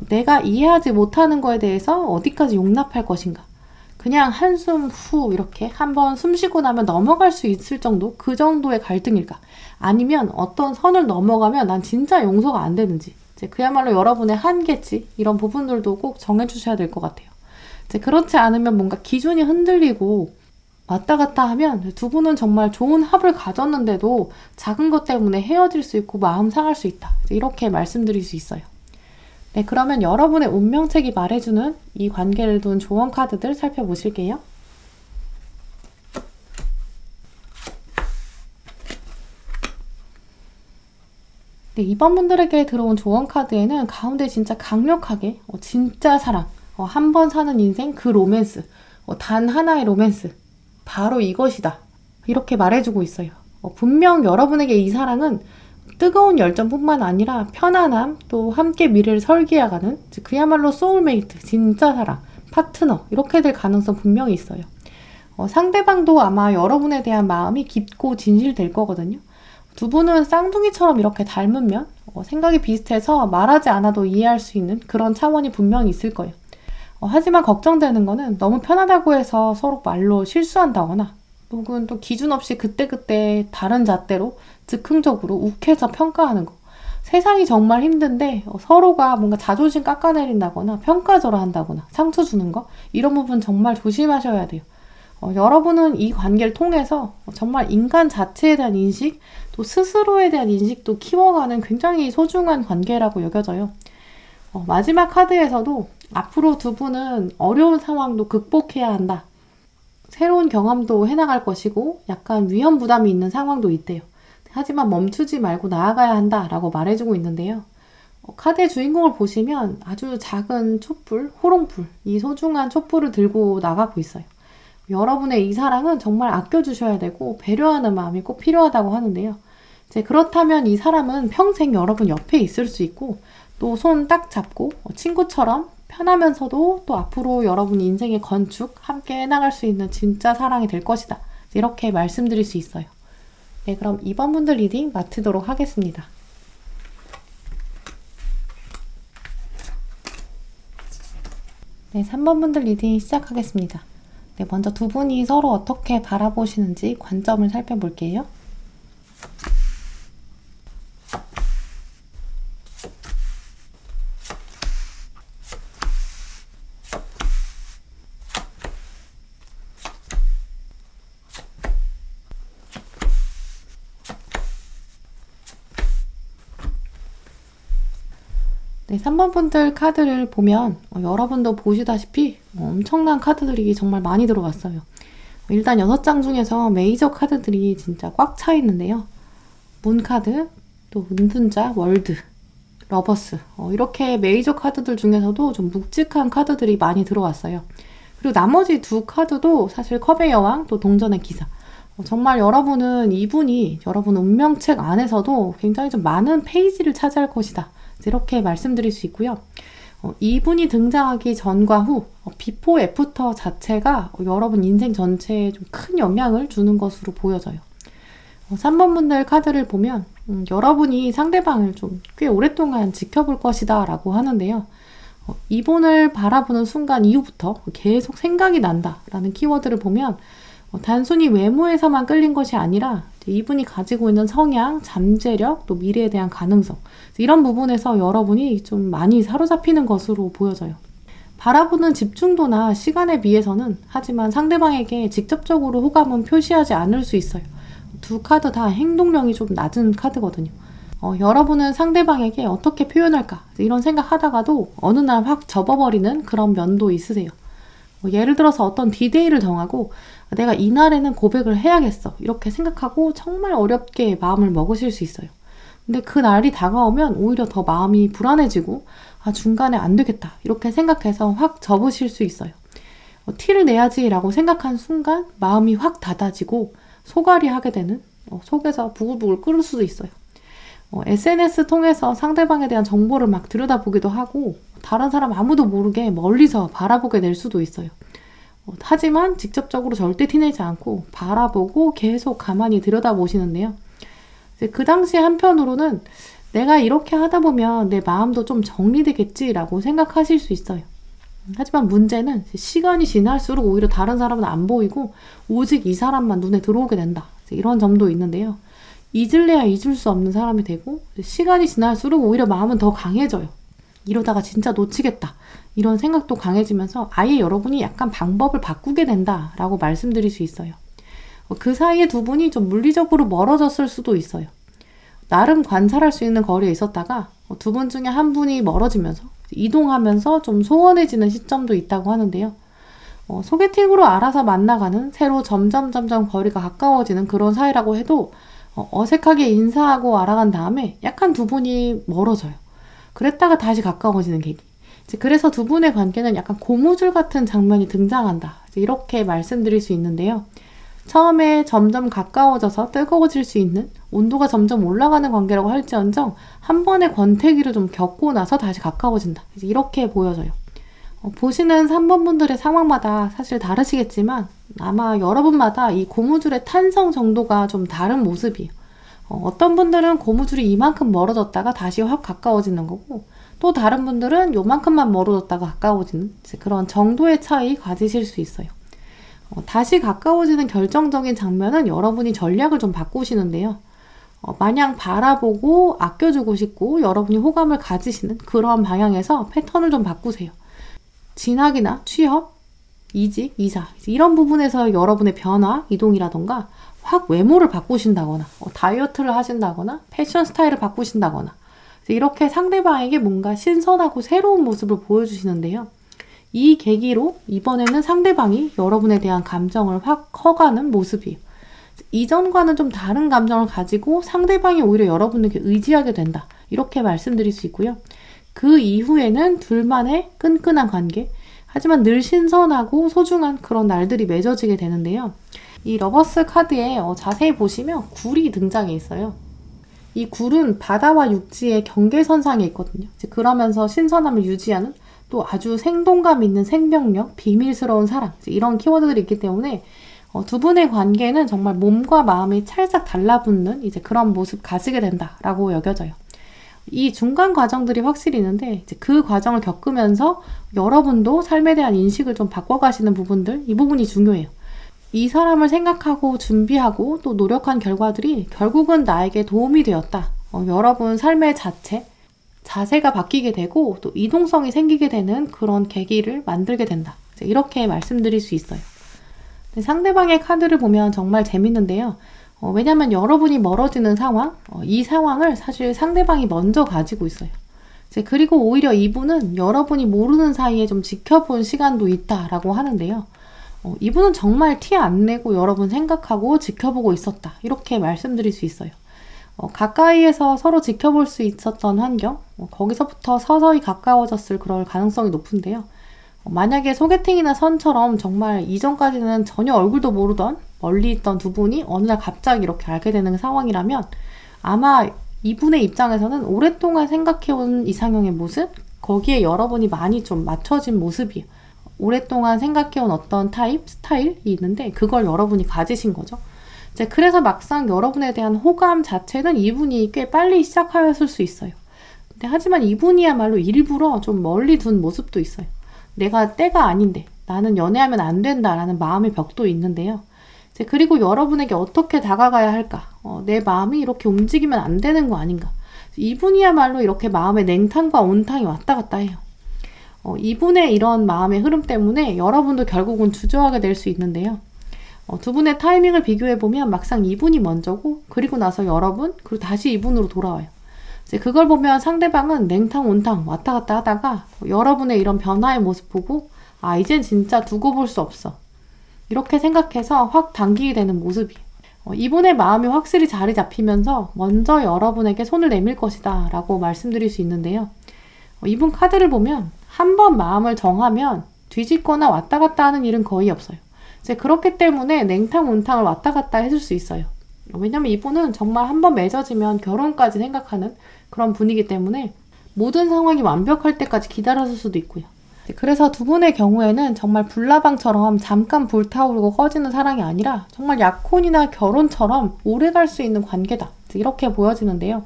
내가 이해하지 못하는 거에 대해서 어디까지 용납할 것인가. 그냥 한숨 후 이렇게 한번 숨 쉬고 나면 넘어갈 수 있을 정도, 그 정도의 갈등일까? 아니면 어떤 선을 넘어가면 난 진짜 용서가 안 되는지, 이제 그야말로 여러분의 한계치, 이런 부분들도 꼭 정해주셔야 될 것 같아요. 이제 그렇지 않으면 뭔가 기준이 흔들리고 왔다 갔다 하면 두 분은 정말 좋은 합을 가졌는데도 작은 것 때문에 헤어질 수 있고 마음 상할 수 있다. 이렇게 말씀드릴 수 있어요. 네, 그러면 여러분의 운명책이 말해주는 이 관계를 둔 조언 카드들 살펴보실게요. 네, 이번 분들에게 들어온 조언 카드에는 가운데 진짜 강력하게 진짜 사랑, 한 번 사는 인생 그 로맨스, 단 하나의 로맨스, 바로 이것이다. 이렇게 말해주고 있어요. 분명 여러분에게 이 사랑은 뜨거운 열정뿐만 아니라 편안함, 또 함께 미래를 설계해가는 그야말로 소울메이트, 진짜 사랑, 파트너 이렇게 될 가능성 분명히 있어요. 상대방도 아마 여러분에 대한 마음이 깊고 진실될 거거든요. 두 분은 쌍둥이처럼 이렇게 닮으면 생각이 비슷해서 말하지 않아도 이해할 수 있는 그런 차원이 분명히 있을 거예요. 하지만 걱정되는 거는 너무 편하다고 해서 서로 말로 실수한다거나 혹은 또 기준 없이 그때그때 다른 잣대로 즉흥적으로 욱해서 평가하는 거. 세상이 정말 힘든데 서로가 뭔가 자존심 깎아내린다거나 평가절하 한다거나 상처 주는 거, 이런 부분 정말 조심하셔야 돼요. 여러분은 이 관계를 통해서 정말 인간 자체에 대한 인식, 또 스스로에 대한 인식도 키워가는 굉장히 소중한 관계라고 여겨져요. 마지막 카드에서도 앞으로 두 분은 어려운 상황도 극복해야 한다. 새로운 경험도 해나갈 것이고 약간 위험 부담이 있는 상황도 있대요. 하지만 멈추지 말고 나아가야 한다라고 말해주고 있는데요. 카드의 주인공을 보시면 아주 작은 촛불, 호롱불, 이 소중한 촛불을 들고 나가고 있어요. 여러분의 이 사랑은 정말 아껴주셔야 되고 배려하는 마음이 꼭 필요하다고 하는데요. 이제 그렇다면 이 사람은 평생 여러분 옆에 있을 수 있고 또 손 딱 잡고 친구처럼 편하면서도 또 앞으로 여러분 인생의 건축 함께 해나갈 수 있는 진짜 사랑이 될 것이다. 이렇게 말씀드릴 수 있어요. 네, 그럼 이번 분들 리딩 마치도록 하겠습니다. 네, 3번 분들 리딩 시작하겠습니다. 네, 먼저 두 분이 서로 어떻게 바라보시는지 관점을 살펴볼게요. 네, 3번 분들 카드를 보면 여러분도 보시다시피 엄청난 카드들이 정말 많이 들어왔어요. 일단 6장 중에서 메이저 카드들이 진짜 꽉 차 있는데요. 문 카드, 또 은둔자, 월드, 러버스, 이렇게 메이저 카드들 중에서도 좀 묵직한 카드들이 많이 들어왔어요. 그리고 나머지 두 카드도 사실 컵의 여왕, 또 동전의 기사. 정말 여러분은 이분이 여러분 운명책 안에서도 굉장히 좀 많은 페이지를 차지할 것이다. 이렇게 말씀드릴 수 있고요. 이분이 등장하기 전과 후 비포 애프터 자체가 여러분 인생 전체에 좀 큰 영향을 주는 것으로 보여져요. 3번 분들 카드를 보면 여러분이 상대방을 좀 꽤 오랫동안 지켜볼 것이다 라고 하는데요. 이분을 바라보는 순간 이후부터 계속 생각이 난다 라는 키워드를 보면 단순히 외모에서만 끌린 것이 아니라 이분이 가지고 있는 성향, 잠재력, 또 미래에 대한 가능성, 이런 부분에서 여러분이 좀 많이 사로잡히는 것으로 보여져요. 바라보는 집중도나 시간에 비해서는 하지만 상대방에게 직접적으로 호감은 표시하지 않을 수 있어요. 두 카드 다 행동력이 좀 낮은 카드거든요. 여러분은 상대방에게 어떻게 표현할까 이런 생각하다가도 어느 날 확 접어버리는 그런 면도 있으세요. 예를 들어서 어떤 디데이를 정하고 내가 이날에는 고백을 해야겠어 이렇게 생각하고 정말 어렵게 마음을 먹으실 수 있어요. 근데 그 날이 다가오면 오히려 더 마음이 불안해지고 중간에 안 되겠다 이렇게 생각해서 확 접으실 수 있어요. 티를 내야지 라고 생각한 순간 마음이 확 닫아지고 소갈이 하게 되는, 속에서 부글부글 끓을 수도 있어요. SNS 통해서 상대방에 대한 정보를 막 들여다보기도 하고 다른 사람 아무도 모르게 멀리서 바라보게 될 수도 있어요. 하지만 직접적으로 절대 티내지 않고 바라보고 계속 가만히 들여다보시는데요. 그 당시 한편으로는 내가 이렇게 하다 보면 내 마음도 좀 정리되겠지라고 생각하실 수 있어요. 하지만 문제는 시간이 지날수록 오히려 다른 사람은 안 보이고 오직 이 사람만 눈에 들어오게 된다. 이런 점도 있는데요. 잊을래야 잊을 수 없는 사람이 되고 시간이 지날수록 오히려 마음은 더 강해져요. 이러다가 진짜 놓치겠다. 이런 생각도 강해지면서 아예 여러분이 약간 방법을 바꾸게 된다라고 말씀드릴 수 있어요. 그 사이에 두 분이 좀 물리적으로 멀어졌을 수도 있어요. 나름 관찰할 수 있는 거리에 있었다가 두 분 중에 한 분이 멀어지면서 이동하면서 좀 소원해지는 시점도 있다고 하는데요. 소개팅으로 알아서 만나가는 새로 점점 거리가 가까워지는 그런 사이라고 해도 어색하게 인사하고 알아간 다음에 약간 두 분이 멀어져요. 그랬다가 다시 가까워지는 계기. 그래서 두 분의 관계는 약간 고무줄 같은 장면이 등장한다. 이렇게 말씀드릴 수 있는데요. 처음에 점점 가까워져서 뜨거워질 수 있는 온도가 점점 올라가는 관계라고 할지언정 한 번의 권태기를 좀 겪고 나서 다시 가까워진다. 이렇게 보여져요. 보시는 3번 분들의 상황마다 사실 다르시겠지만 아마 여러분마다 이 고무줄의 탄성 정도가 좀 다른 모습이에요. 어떤 분들은 고무줄이 이만큼 멀어졌다가 다시 확 가까워지는 거고 또 다른 분들은 요만큼만 멀어졌다가 가까워지는 그런 정도의 차이 가지실 수 있어요. 다시 가까워지는 결정적인 장면은 여러분이 전략을 좀 바꾸시는데요. 마냥 바라보고 아껴주고 싶고 여러분이 호감을 가지시는 그런 방향에서 패턴을 좀 바꾸세요. 진학이나 취업, 이직, 이사 이런 부분에서 여러분의 변화, 이동이라던가 확 외모를 바꾸신다거나 다이어트를 하신다거나 패션 스타일을 바꾸신다거나 이렇게 상대방에게 뭔가 신선하고 새로운 모습을 보여주시는데요. 이 계기로 이번에는 상대방이 여러분에 대한 감정을 확 커가는 모습이에요. 이전과는 좀 다른 감정을 가지고 상대방이 오히려 여러분에게 의지하게 된다. 이렇게 말씀드릴 수 있고요. 그 이후에는 둘만의 끈끈한 관계, 하지만 늘 신선하고 소중한 그런 날들이 맺어지게 되는데요. 이 러버스 카드에 자세히 보시면 굴이 등장해 있어요. 이 굴은 바다와 육지의 경계선상에 있거든요. 그러면서 신선함을 유지하는 또 아주 생동감 있는 생명력, 비밀스러운 사랑 이런 키워드들이 있기 때문에 두 분의 관계는 정말 몸과 마음이 찰싹 달라붙는 이제 그런 모습 가지게 된다라고 여겨져요. 이 중간 과정들이 확실히 있는데 이제 그 과정을 겪으면서 여러분도 삶에 대한 인식을 좀 바꿔가시는 부분들 이 부분이 중요해요. 이 사람을 생각하고 준비하고 또 노력한 결과들이 결국은 나에게 도움이 되었다. 여러분 삶의 자세가 바뀌게 되고 또 이동성이 생기게 되는 그런 계기를 만들게 된다. 이렇게 말씀드릴 수 있어요. 상대방의 카드를 보면 정말 재밌는데요. 왜냐하면 여러분이 멀어지는 상황, 이 상황을 사실 상대방이 먼저 가지고 있어요. 그리고 오히려 이분은 여러분이 모르는 사이에 좀 지켜본 시간도 있다라고 하는데요. 이분은 정말 티 안 내고 여러분 생각하고 지켜보고 있었다. 이렇게 말씀드릴 수 있어요. 가까이에서 서로 지켜볼 수 있었던 환경, 거기서부터 서서히 가까워졌을 그럴 가능성이 높은데요. 만약에 소개팅이나 선처럼 정말 이전까지는 전혀 얼굴도 모르던 멀리 있던 두 분이 어느 날 갑자기 이렇게 알게 되는 상황이라면 아마 이분의 입장에서는 오랫동안 생각해온 이상형의 모습, 거기에 여러분이 많이 좀 맞춰진 모습이에요. 오랫동안 생각해온 어떤 타입, 스타일이 있는데 그걸 여러분이 가지신 거죠. 그래서 막상 여러분에 대한 호감 자체는 이분이 꽤 빨리 시작하였을 수 있어요. 하지만 이분이야말로 일부러 좀 멀리 둔 모습도 있어요. 내가 때가 아닌데 나는 연애하면 안 된다라는 마음의 벽도 있는데요. 그리고 여러분에게 어떻게 다가가야 할까? 내 마음이 이렇게 움직이면 안 되는 거 아닌가? 이분이야말로 이렇게 마음의 냉탕과 온탕이 왔다 갔다 해요. 이분의 이런 마음의 흐름 때문에 여러분도 결국은 주저하게 될 수 있는데요. 두 분의 타이밍을 비교해보면 막상 이분이 먼저고 그리고 나서 여러분 그리고 다시 이분으로 돌아와요. 그걸 보면 상대방은 냉탕 온탕 왔다 갔다 하다가 여러분의 이런 변화의 모습 보고 아 이젠 진짜 두고 볼 수 없어 이렇게 생각해서 확 당기게 되는 모습이에요. 이분의 마음이 확실히 자리 잡히면서 먼저 여러분에게 손을 내밀 것이다 라고 말씀드릴 수 있는데요. 이분 카드를 보면 한 번 마음을 정하면 뒤집거나 왔다 갔다 하는 일은 거의 없어요. 그렇기 때문에 냉탕 온탕을 왔다 갔다 해줄 수 있어요. 왜냐면 이분은 정말 한번 맺어지면 결혼까지 생각하는 그런 분이기 때문에 모든 상황이 완벽할 때까지 기다렸을 수도 있고요. 그래서 두 분의 경우에는 정말 불나방처럼 잠깐 불타오르고 꺼지는 사랑이 아니라 정말 약혼이나 결혼처럼 오래 갈 수 있는 관계다. 이렇게 보여지는데요.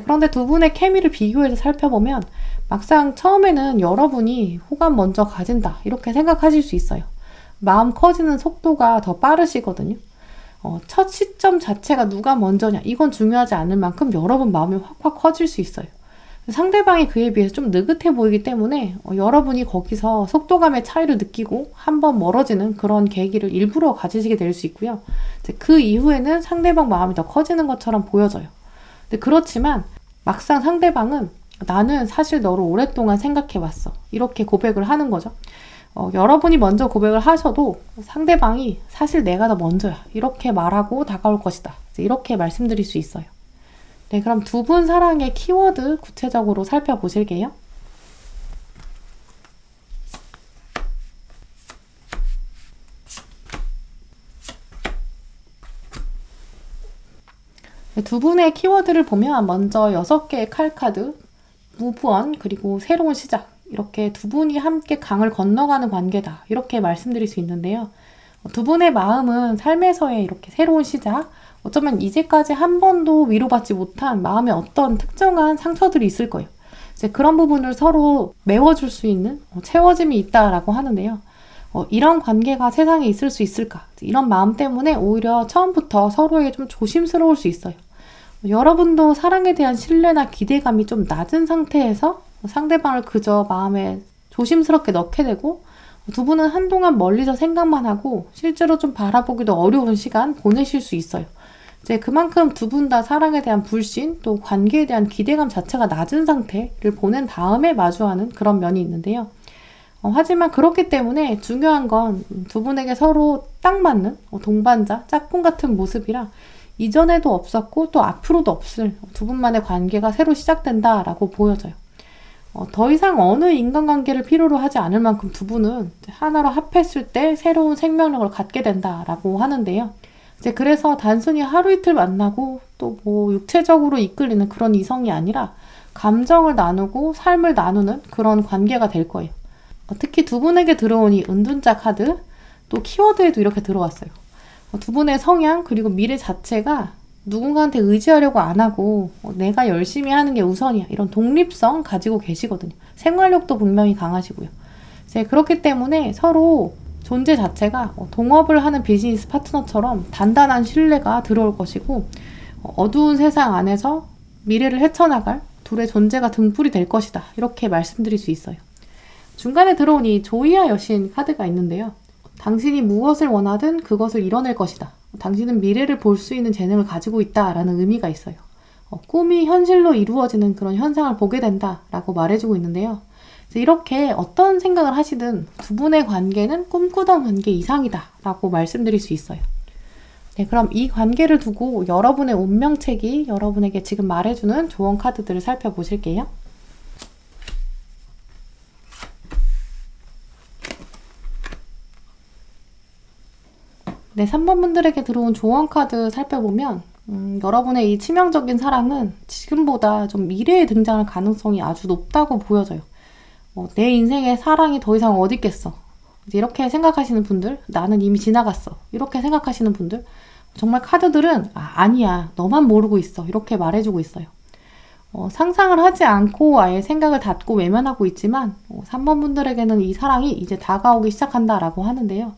그런데 두 분의 케미를 비교해서 살펴보면 막상 처음에는 여러분이 호감 먼저 가진다 이렇게 생각하실 수 있어요. 마음 커지는 속도가 더 빠르시거든요. 첫 시점 자체가 누가 먼저냐 이건 중요하지 않을 만큼 여러분 마음이 확확 커질 수 있어요. 상대방이 그에 비해서 좀 느긋해 보이기 때문에 여러분이 거기서 속도감의 차이를 느끼고 한번 멀어지는 그런 계기를 일부러 가지시게 될 수 있고요. 그 이후에는 상대방 마음이 더 커지는 것처럼 보여져요. 근데 그렇지만 막상 상대방은 나는 사실 너를 오랫동안 생각해왔어. 이렇게 고백을 하는 거죠. 여러분이 먼저 고백을 하셔도 상대방이 사실 내가 더 먼저야. 이렇게 말하고 다가올 것이다. 이렇게 말씀드릴 수 있어요. 네, 그럼 두 분 사랑의 키워드 구체적으로 살펴보실게요. 네, 두 분의 키워드를 보면 먼저 6개의 칼카드, 무브원, 그리고 새로운 시작 이렇게 두 분이 함께 강을 건너가는 관계다. 이렇게 말씀드릴 수 있는데요. 두 분의 마음은 삶에서의 이렇게 새로운 시작, 어쩌면 이제까지 한 번도 위로받지 못한 마음의 어떤 특정한 상처들이 있을 거예요. 이제 그런 부분을 서로 메워줄 수 있는 채워짐이 있다라고 하는데요. 이런 관계가 세상에 있을 수 있을까? 이런 마음 때문에 오히려 처음부터 서로에게 좀 조심스러울 수 있어요. 여러분도 사랑에 대한 신뢰나 기대감이 좀 낮은 상태에서 상대방을 그저 마음에 조심스럽게 넣게 되고 두 분은 한동안 멀리서 생각만 하고 실제로 좀 바라보기도 어려운 시간 보내실 수 있어요. 이제 그만큼 두 분 다 사랑에 대한 불신 또 관계에 대한 기대감 자체가 낮은 상태를 보낸 다음에 마주하는 그런 면이 있는데요. 하지만 그렇기 때문에 중요한 건 두 분에게 서로 딱 맞는 동반자, 짝꿍 같은 모습이라 이전에도 없었고 또 앞으로도 없을 두 분만의 관계가 새로 시작된다라고 보여져요. 더 이상 어느 인간관계를 필요로 하지 않을 만큼 두 분은 하나로 합했을 때 새로운 생명력을 갖게 된다라고 하는데요. 이제 그래서 단순히 하루 이틀 만나고 또 뭐 육체적으로 이끌리는 그런 이성이 아니라 감정을 나누고 삶을 나누는 그런 관계가 될 거예요. 특히 두 분에게 들어온 이 은둔자 카드, 또 키워드에도 이렇게 들어왔어요. 두 분의 성향 그리고 미래 자체가 누군가한테 의지하려고 안 하고 내가 열심히 하는 게 우선이야. 이런 독립성 가지고 계시거든요. 생활력도 분명히 강하시고요. 이제 그렇기 때문에 서로 존재 자체가 동업을 하는 비즈니스 파트너처럼 단단한 신뢰가 들어올 것이고 어두운 세상 안에서 미래를 헤쳐나갈 둘의 존재가 등불이 될 것이다. 이렇게 말씀드릴 수 있어요. 중간에 들어온 이 조이아 여신 카드가 있는데요. 당신이 무엇을 원하든 그것을 이뤄낼 것이다. 당신은 미래를 볼 수 있는 재능을 가지고 있다라는 의미가 있어요. 꿈이 현실로 이루어지는 그런 현상을 보게 된다라고 말해주고 있는데요. 이렇게 어떤 생각을 하시든 두 분의 관계는 꿈꾸던 관계 이상이다 라고 말씀드릴 수 있어요. 네, 그럼 이 관계를 두고 여러분의 운명책이 여러분에게 지금 말해주는 조언 카드들을 살펴보실게요. 네, 3번 분들에게 들어온 조언 카드 살펴보면 여러분의 이 치명적인 사랑은 지금보다 좀 미래에 등장할 가능성이 아주 높다고 보여져요. 내 인생에 사랑이 더 이상 어디 있겠어. 이렇게 생각하시는 분들, 나는 이미 지나갔어. 이렇게 생각하시는 분들, 정말 카드들은 아니야, 너만 모르고 있어. 이렇게 말해주고 있어요. 상상을 하지 않고 아예 생각을 닫고 외면하고 있지만 3번 분들에게는 이 사랑이 이제 다가오기 시작한다라고 하는데요.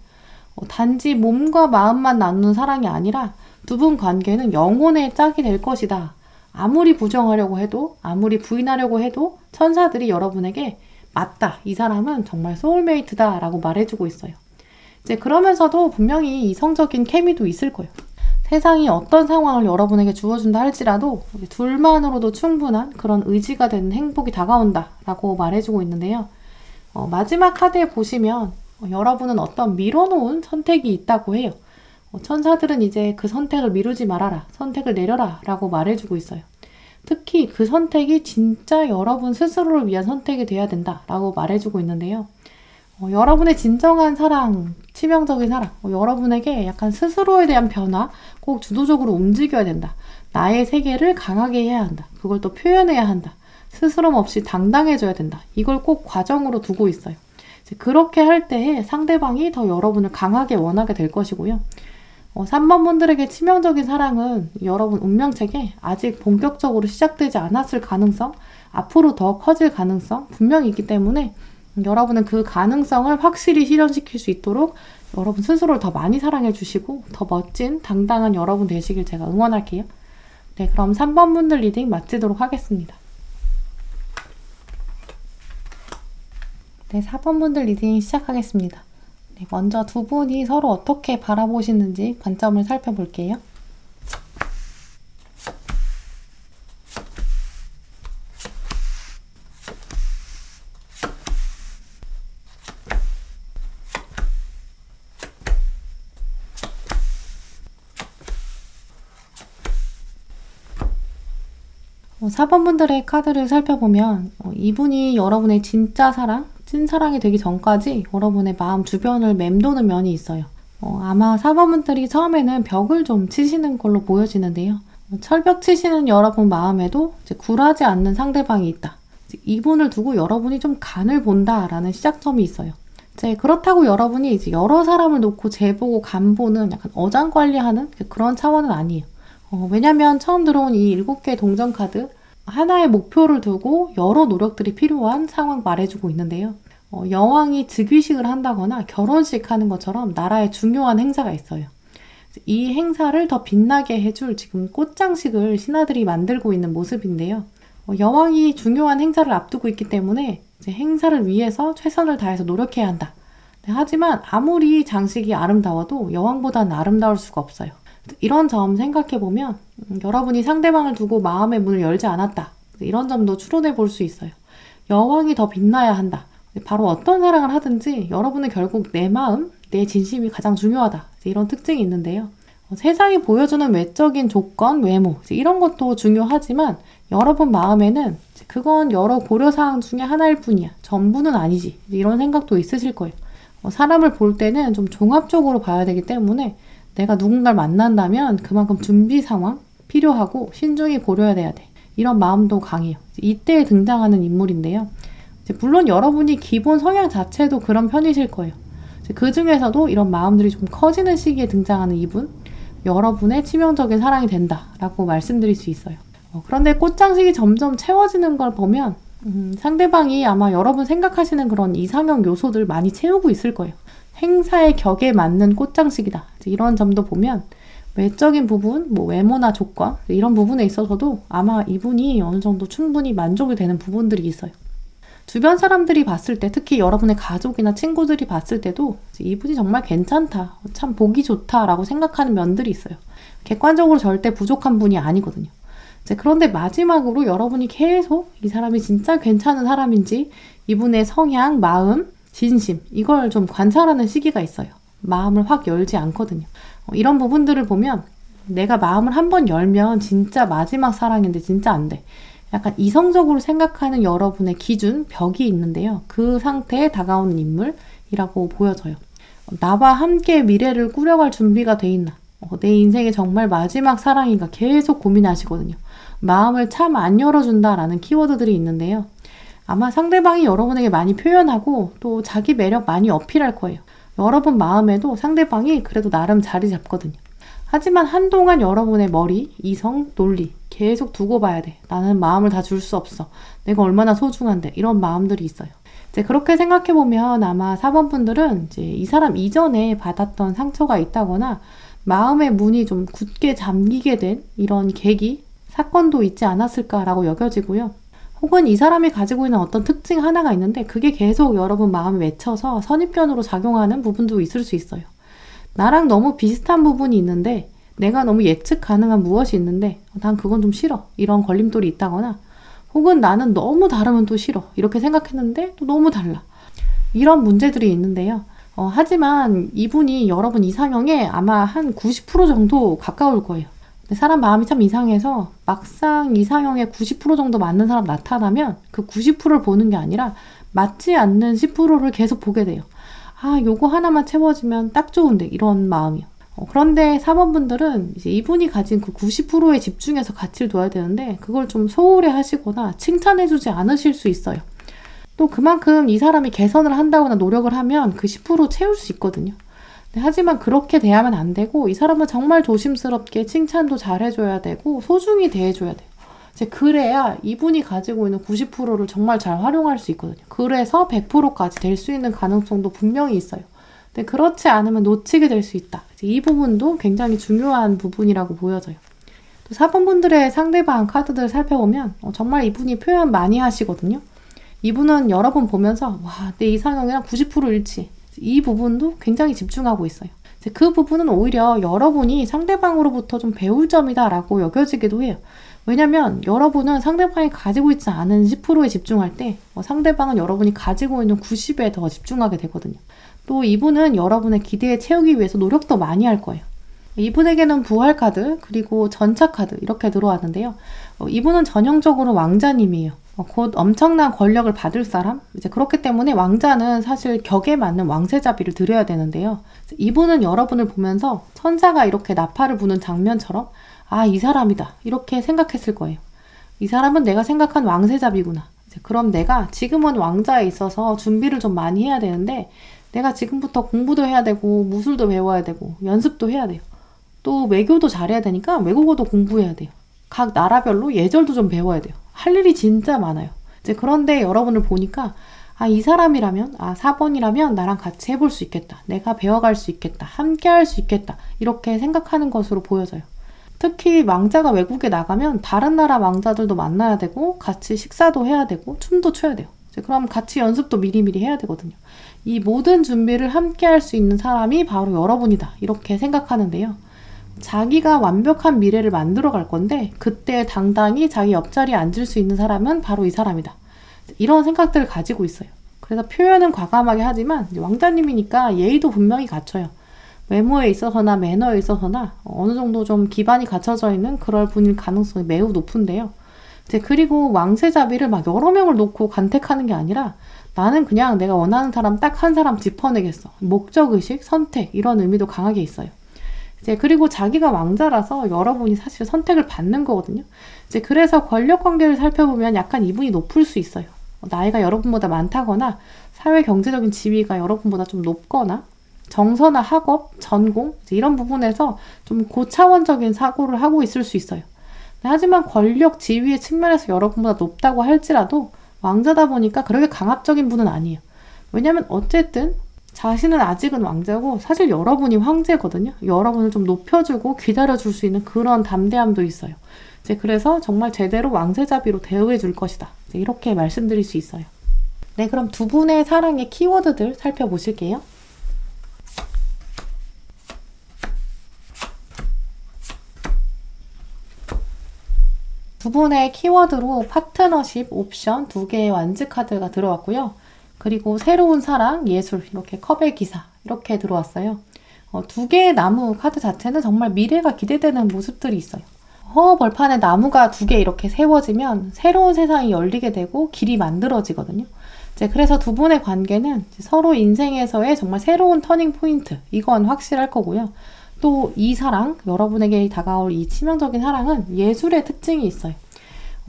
단지 몸과 마음만 나누는 사랑이 아니라 두 분 관계는 영혼의 짝이 될 것이다. 아무리 부정하려고 해도 아무리 부인하려고 해도 천사들이 여러분에게 맞다. 이 사람은 정말 소울메이트다 라고 말해주고 있어요. 이제 그러면서도 분명히 이성적인 케미도 있을 거예요. 세상이 어떤 상황을 여러분에게 주어준다 할지라도 둘만으로도 충분한 그런 의지가 되는 행복이 다가온다 라고 말해주고 있는데요. 마지막 카드에 보시면 여러분은 어떤 미뤄놓은 선택이 있다고 해요. 천사들은 이제 그 선택을 미루지 말아라. 선택을 내려라 라고 말해주고 있어요. 특히 그 선택이 진짜 여러분 스스로를 위한 선택이 돼야 된다 라고 말해주고 있는데요. 여러분의 진정한 사랑, 치명적인 사랑, 여러분에게 약간 스스로에 대한 변화, 꼭 주도적으로 움직여야 된다. 나의 세계를 강하게 해야 한다. 그걸 또 표현해야 한다. 스스럼 없이 당당해져야 된다. 이걸 꼭 과정으로 두고 있어요. 그렇게 할 때에 상대방이 더 여러분을 강하게 원하게 될 것이고요. 3번 분들에게 치명적인 사랑은 여러분 운명책에 아직 본격적으로 시작되지 않았을 가능성, 앞으로 더 커질 가능성 분명히 있기 때문에 여러분은 그 가능성을 확실히 실현시킬 수 있도록 여러분 스스로를 더 많이 사랑해 주시고 더 멋진 당당한 여러분 되시길 제가 응원할게요. 네, 그럼 3번 분들 리딩 마치도록 하겠습니다. 네, 4번 분들 리딩 시작하겠습니다. 네, 먼저 두 분이 서로 어떻게 바라보시는지 관점을 살펴볼게요. 어, 4번 분들의 카드를 살펴보면 이분이 여러분의 진짜 사랑, 찐사랑이 되기 전까지 여러분의 마음 주변을 맴도는 면이 있어요. 아마 4번 분들이 처음에는 벽을 좀 치시는 걸로 보여지는데요. 철벽 치시는 여러분 마음에도 이제 굴하지 않는 상대방이 있다. 이분을 두고 여러분이 좀 간을 본다라는 시작점이 있어요. 이제 그렇다고 여러분이 이제 여러 사람을 놓고 재보고 간 보는 약간 어장관리하는 그런 차원은 아니에요. 왜냐면 처음 들어온 이 7개의 동전 카드 하나의 목표를 두고 여러 노력들이 필요한 상황 말해주고 있는데요. 여왕이 즉위식을 한다거나 결혼식 하는 것처럼 나라의 중요한 행사가 있어요. 이 행사를 더 빛나게 해줄 지금 꽃장식을 신하들이 만들고 있는 모습인데요. 여왕이 중요한 행사를 앞두고 있기 때문에 이제 행사를 위해서 최선을 다해서 노력해야 한다. 하지만 아무리 장식이 아름다워도 여왕보다는 아름다울 수가 없어요. 이런 점 생각해보면 여러분이 상대방을 두고 마음의 문을 열지 않았다. 이런 점도 추론해 볼 수 있어요. 여왕이 더 빛나야 한다. 바로 어떤 사랑을 하든지 여러분은 결국 내 마음, 내 진심이 가장 중요하다. 이런 특징이 있는데요. 세상이 보여주는 외적인 조건, 외모 이런 것도 중요하지만 여러분 마음에는 그건 여러 고려사항 중에 하나일 뿐이야. 전부는 아니지. 이런 생각도 있으실 거예요. 사람을 볼 때는 좀 종합적으로 봐야 되기 때문에 내가 누군가를 만난다면 그만큼 준비 상황 필요하고 신중히 고려해야 돼. 이런 마음도 강해요. 이때 등장하는 인물인데요. 물론 여러분이 기본 성향 자체도 그런 편이실 거예요. 그 중에서도 이런 마음들이 좀 커지는 시기에 등장하는 이분, 여러분의 치명적인 사랑이 된다라고 말씀드릴 수 있어요. 그런데 꽃장식이 점점 채워지는 걸 보면 상대방이 아마 여러분 생각하시는 그런 이상형 요소들 많이 채우고 있을 거예요. 행사의 격에 맞는 꽃장식이다. 이런 점도 보면 외적인 부분, 외모나 조건 이런 부분에 있어서도 아마 이분이 어느 정도 충분히 만족이 되는 부분들이 있어요. 주변 사람들이 봤을 때, 특히 여러분의 가족이나 친구들이 봤을 때도 이분이 정말 괜찮다, 참 보기 좋다라고 생각하는 면들이 있어요. 객관적으로 절대 부족한 분이 아니거든요. 그런데 마지막으로 여러분이 계속 이 사람이 진짜 괜찮은 사람인지 이분의 성향, 마음, 진심 이걸 좀 관찰하는 시기가 있어요. 마음을 확 열지 않거든요. 이런 부분들을 보면 내가 마음을 한번 열면 진짜 마지막 사랑인데 진짜 안 돼. 약간 이성적으로 생각하는 여러분의 기준, 벽이 있는데요. 그 상태에 다가오는 인물이라고 보여져요. 나와 함께 미래를 꾸려갈 준비가 돼 있나? 내 인생의 정말 마지막 사랑인가? 계속 고민하시거든요. 마음을 참 안 열어준다라는 키워드들이 있는데요. 아마 상대방이 여러분에게 많이 표현하고 또 자기 매력 많이 어필할 거예요. 여러분 마음에도 상대방이 그래도 나름 자리 잡거든요. 하지만 한동안 여러분의 머리, 이성, 논리 계속 두고 봐야 돼. 나는 마음을 다 줄 수 없어. 내가 얼마나 소중한데. 이런 마음들이 있어요. 이제 그렇게 생각해보면 아마 4번 분들은 이제 이 사람 이전에 받았던 상처가 있다거나 마음의 문이 좀 굳게 잠기게 된 이런 계기, 사건도 있지 않았을까라고 여겨지고요. 혹은 이 사람이 가지고 있는 어떤 특징 하나가 있는데 그게 계속 여러분 마음에 맺혀서 선입견으로 작용하는 부분도 있을 수 있어요. 나랑 너무 비슷한 부분이 있는데 내가 너무 예측 가능한 무엇이 있는데 난 그건 좀 싫어. 이런 걸림돌이 있다거나 혹은 나는 너무 다르면 또 싫어. 이렇게 생각했는데 또 너무 달라. 이런 문제들이 있는데요. 하지만 이분이 여러분 이상형에 아마 한 90% 정도 가까울 거예요. 사람 마음이 참 이상해서 막상 이상형에 90% 정도 맞는 사람 나타나면 그 90%를 보는 게 아니라 맞지 않는 10%를 계속 보게 돼요. 아, 요거 하나만 채워지면 딱 좋은데, 이런 마음이요. 그런데 사모분들은 이제 이분이 가진 그 90%에 집중해서 가치를 둬야 되는데 그걸 좀 소홀히 하시거나 칭찬해주지 않으실 수 있어요. 또 그만큼 이 사람이 개선을 한다거나 노력을 하면 그 10% 채울 수 있거든요. 하지만 그렇게 대하면 안 되고 이 사람은 정말 조심스럽게 칭찬도 잘 해줘야 되고 소중히 대해줘야 돼요. 이제 그래야 이분이 가지고 있는 90%를 정말 잘 활용할 수 있거든요. 그래서 100%까지 될 수 있는 가능성도 분명히 있어요. 근데 그렇지 않으면 놓치게 될 수 있다. 이 부분도 굉장히 중요한 부분이라고 보여져요. 또 4번분들의 상대방 카드들 살펴보면 정말 이분이 표현 많이 하시거든요. 이분은 여러분 보면서 와, 내 이상형이랑 90% 일치. 이 부분도 굉장히 집중하고 있어요. 그 부분은 오히려 여러분이 상대방으로부터 좀 배울 점이다 라고 여겨지기도 해요. 왜냐면 여러분은 상대방이 가지고 있지 않은 10%에 집중할 때 상대방은 여러분이 가지고 있는 90에 더 집중하게 되거든요. 또 이분은 여러분의 기대에 채우기 위해서 노력도 많이 할 거예요. 이분에게는 부활 카드 그리고 전차 카드 이렇게 들어왔는데요. 이분은 전형적으로 왕자님이에요. 곧 엄청난 권력을 받을 사람? 이제 그렇기 때문에 왕자는 사실 격에 맞는 왕세자비를 드려야 되는데요. 이분은 여러분을 보면서 천사가 이렇게 나팔을 부는 장면처럼 아, 이 사람이다 이렇게 생각했을 거예요. 이 사람은 내가 생각한 왕세자비구나. 그럼 내가 지금은 왕자에 있어서 준비를 좀 많이 해야 되는데 내가 지금부터 공부도 해야 되고 무술도 배워야 되고 연습도 해야 돼요. 또 외교도 잘해야 되니까 외국어도 공부해야 돼요. 각 나라별로 예절도 좀 배워야 돼요. 할 일이 진짜 많아요. 이제 그런데 여러분을 보니까 아, 이 사람이라면 4번이라면 나랑 같이 해볼 수 있겠다. 내가 배워갈 수 있겠다. 함께 할 수 있겠다. 이렇게 생각하는 것으로 보여져요. 특히 왕자가 외국에 나가면 다른 나라 왕자들도 만나야 되고 같이 식사도 해야 되고 춤도 춰야 돼요. 이제 그럼 같이 연습도 미리미리 해야 되거든요. 이 모든 준비를 함께 할 수 있는 사람이 바로 여러분이다. 이렇게 생각하는데요. 자기가 완벽한 미래를 만들어 갈 건데 그때 당당히 자기 옆자리에 앉을 수 있는 사람은 바로 이 사람이다. 이런 생각들을 가지고 있어요. 그래서 표현은 과감하게 하지만 왕자님이니까 예의도 분명히 갖춰요. 외모에 있어서나 매너에 있어서나 어느 정도 좀 기반이 갖춰져 있는 그럴 분일 가능성이 매우 높은데요. 이제 그리고 왕세자비를 막 여러 명을 놓고 간택하는 게 아니라 나는 그냥 내가 원하는 사람 딱 한 사람 짚어내겠어. 목적의식, 선택 이런 의미도 강하게 있어요. 이제 그리고 자기가 왕자라서 여러분이 사실 선택을 받는 거거든요. 이제 그래서 권력 관계를 살펴보면 약간 이분이 높을 수 있어요. 나이가 여러분보다 많다거나 사회 경제적인 지위가 여러분보다 좀 높거나 정서나 학업, 전공 이런 부분에서 좀 고차원적인 사고를 하고 있을 수 있어요. 하지만 권력, 지위의 측면에서 여러분보다 높다고 할지라도 왕자다 보니까 그렇게 강압적인 분은 아니에요. 왜냐면 어쨌든 자신은 아직은 왕자고 사실 여러분이 황제거든요. 여러분을 좀 높여주고 기다려줄 수 있는 그런 담대함도 있어요. 이제 그래서 정말 제대로 왕세자비로 대우해 줄 것이다. 이렇게 말씀드릴 수 있어요. 네, 그럼 두 분의 사랑의 키워드들 살펴보실게요. 두 분의 키워드로 파트너십, 옵션, 두 개의 완즈 카드가 들어왔고요. 그리고 새로운 사랑, 예술, 이렇게 컵의 기사 이렇게 들어왔어요. 두 개의 나무 카드 자체는 정말 미래가 기대되는 모습들이 있어요. 벌판에 나무가 두 개 이렇게 세워지면 새로운 세상이 열리게 되고 길이 만들어지거든요. 이제 그래서 두 분의 관계는 서로 인생에서의 정말 새로운 터닝 포인트, 이건 확실할 거고요. 또 이 사랑, 여러분에게 다가올 이 치명적인 사랑은 예술의 특징이 있어요.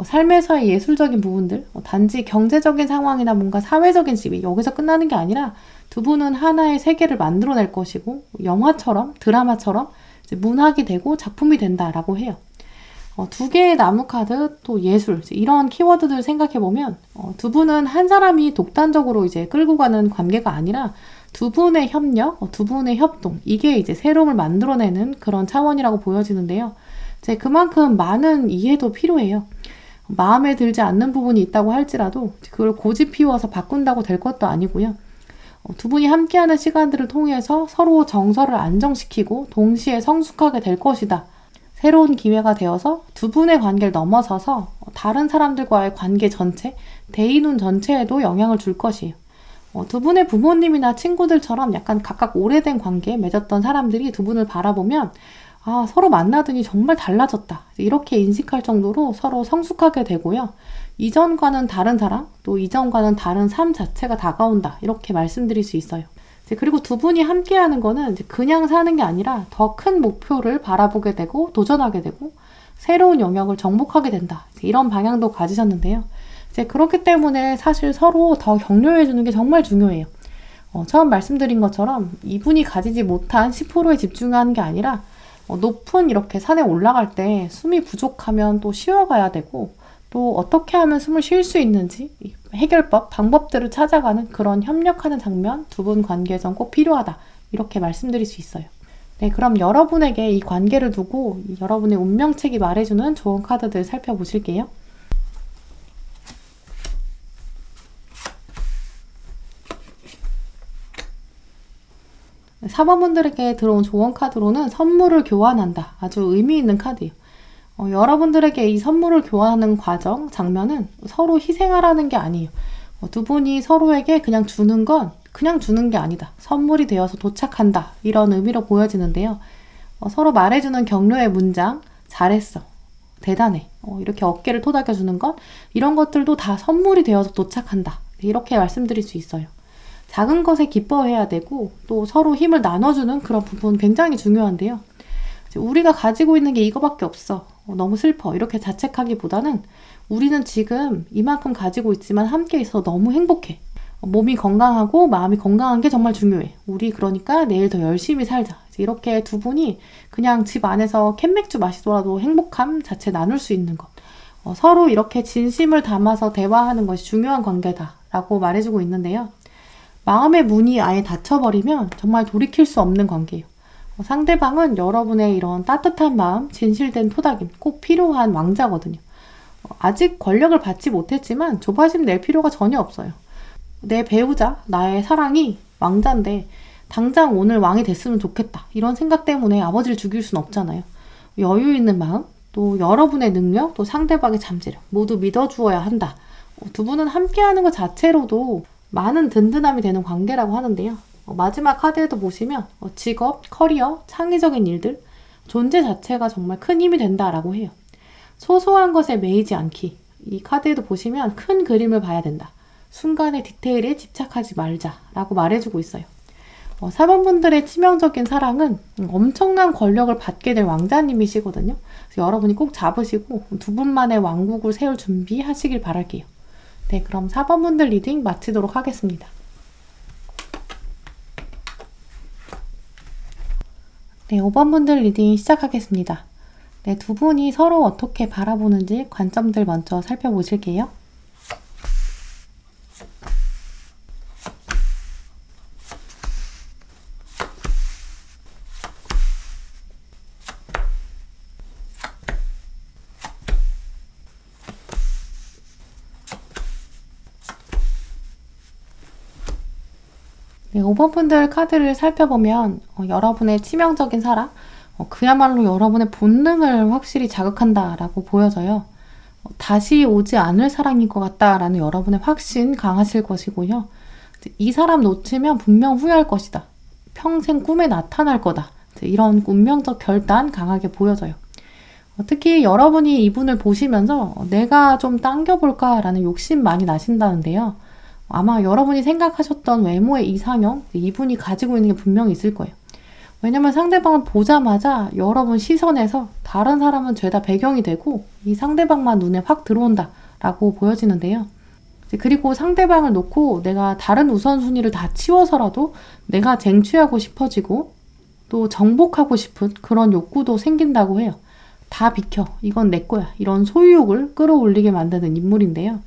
삶에서의 예술적인 부분들, 단지 경제적인 상황이나 뭔가 사회적인 지위, 여기서 끝나는 게 아니라 두 분은 하나의 세계를 만들어낼 것이고 영화처럼, 드라마처럼 이제 문학이 되고 작품이 된다라고 해요. 두 개의 나무 카드, 또 예술, 이런 키워드들 생각해보면 두 분은 한 사람이 독단적으로 이제 끌고 가는 관계가 아니라 두 분의 협력, 두 분의 협동, 이게 이제 새로움을 만들어내는 그런 차원이라고 보여지는데요. 이제 그만큼 많은 이해도 필요해요. 마음에 들지 않는 부분이 있다고 할지라도 그걸 고집 피워서 바꾼다고 될 것도 아니고요. 두 분이 함께하는 시간들을 통해서 서로 정서를 안정시키고 동시에 성숙하게 될 것이다. 새로운 기회가 되어서 두 분의 관계를 넘어서서 다른 사람들과의 관계 전체, 대인운 전체에도 영향을 줄 것이에요. 두 분의 부모님이나 친구들처럼 약간 각각 오래된 관계에 맺었던 사람들이 두 분을 바라보면 서로 만나더니 정말 달라졌다. 이렇게 인식할 정도로 서로 성숙하게 되고요. 이전과는 다른 사랑, 또 이전과는 다른 삶 자체가 다가온다. 이렇게 말씀드릴 수 있어요. 그리고 두 분이 함께 하는 거는 그냥 사는 게 아니라 더 큰 목표를 바라보게 되고 도전하게 되고 새로운 영역을 정복하게 된다. 이런 방향도 가지셨는데요. 그렇기 때문에 사실 서로 더 격려해 주는 게 정말 중요해요. 처음 말씀드린 것처럼 이분이 가지지 못한 10%에 집중하는 게 아니라 높은 이렇게 산에 올라갈 때 숨이 부족하면 또 쉬어가야 되고 또 어떻게 하면 숨을 쉴 수 있는지 해결법, 방법들을 찾아가는 그런 협력하는 장면 두 분 관계에선 꼭 필요하다. 이렇게 말씀드릴 수 있어요. 네, 그럼 여러분에게 이 관계를 두고 여러분의 운명책이 말해주는 좋은 카드들 살펴보실게요. 4번분들에게 들어온 조언 카드로는 선물을 교환한다. 아주 의미 있는 카드예요. 여러분들에게 이 선물을 교환하는 과정, 장면은 서로 희생하라는 게 아니에요. 두 분이 서로에게 그냥 주는 건 그냥 주는 게 아니다. 선물이 되어서 도착한다. 이런 의미로 보여지는데요. 서로 말해주는 격려의 문장, 잘했어, 대단해, 이렇게 어깨를 토닥여주는 것, 이런 것들도 다 선물이 되어서 도착한다. 이렇게 말씀드릴 수 있어요. 작은 것에 기뻐해야 되고 또 서로 힘을 나눠주는 그런 부분 굉장히 중요한데요. 우리가 가지고 있는 게 이거밖에 없어. 너무 슬퍼. 이렇게 자책하기보다는 우리는 지금 이만큼 가지고 있지만 함께 있어서 너무 행복해. 몸이 건강하고 마음이 건강한 게 정말 중요해. 우리 그러니까 내일 더 열심히 살자. 이렇게 두 분이 그냥 집 안에서 캔맥주 마시더라도 행복함 자체 나눌 수 있는 것. 서로 이렇게 진심을 담아서 대화하는 것이 중요한 관계다라고 말해주고 있는데요. 마음의 문이 아예 닫혀버리면 정말 돌이킬 수 없는 관계예요. 상대방은 여러분의 이런 따뜻한 마음, 진실된 토닥임 꼭 필요한 왕자거든요. 아직 권력을 받지 못했지만 조바심 낼 필요가 전혀 없어요. 내 배우자, 나의 사랑이 왕자인데 당장 오늘 왕이 됐으면 좋겠다. 이런 생각 때문에 아버지를 죽일 순 없잖아요. 여유 있는 마음, 또 여러분의 능력, 또 상대방의 잠재력 모두 믿어주어야 한다. 두 분은 함께하는 것 자체로도 많은 든든함이 되는 관계라고 하는데요. 마지막 카드에도 보시면 직업, 커리어, 창의적인 일들, 존재 자체가 정말 큰 힘이 된다라고 해요. 소소한 것에 매이지 않기. 이 카드에도 보시면 큰 그림을 봐야 된다. 순간의 디테일에 집착하지 말자라고 말해주고 있어요. 4번분들의 치명적인 사랑은 엄청난 권력을 받게 될 왕자님이시거든요. 그래서 여러분이 꼭 잡으시고 두 분만의 왕국을 세울 준비하시길 바랄게요. 네, 그럼 4번분들 리딩 마치도록 하겠습니다. 네, 5번분들 리딩 시작하겠습니다. 네, 두 분이 서로 어떻게 바라보는지 관점들 먼저 살펴보실게요. 네, 5번분들 카드를 살펴보면 여러분의 치명적인 사랑, 그야말로 여러분의 본능을 확실히 자극한다라고 보여져요. 다시 오지 않을 사랑인 것 같다라는 여러분의 확신 강하실 것이고요. 이 사람 놓치면 분명 후회할 것이다. 평생 꿈에 나타날 거다. 이런 운명적 결단 강하게 보여져요. 특히 여러분이 이분을 보시면서 내가 좀 당겨볼까라는 욕심 많이 나신다는데요. 아마 여러분이 생각하셨던 외모의 이상형, 이분이 가지고 있는 게 분명히 있을 거예요. 왜냐면 상대방을 보자마자 여러분 시선에서 다른 사람은 죄다 배경이 되고 이 상대방만 눈에 확 들어온다 라고 보여지는데요. 그리고 상대방을 놓고 내가 다른 우선순위를 다 치워서라도 내가 쟁취하고 싶어지고 또 정복하고 싶은 그런 욕구도 생긴다고 해요. 다 비켜. 이건 내 거야. 이런 소유욕을 끌어올리게 만드는 인물인데요.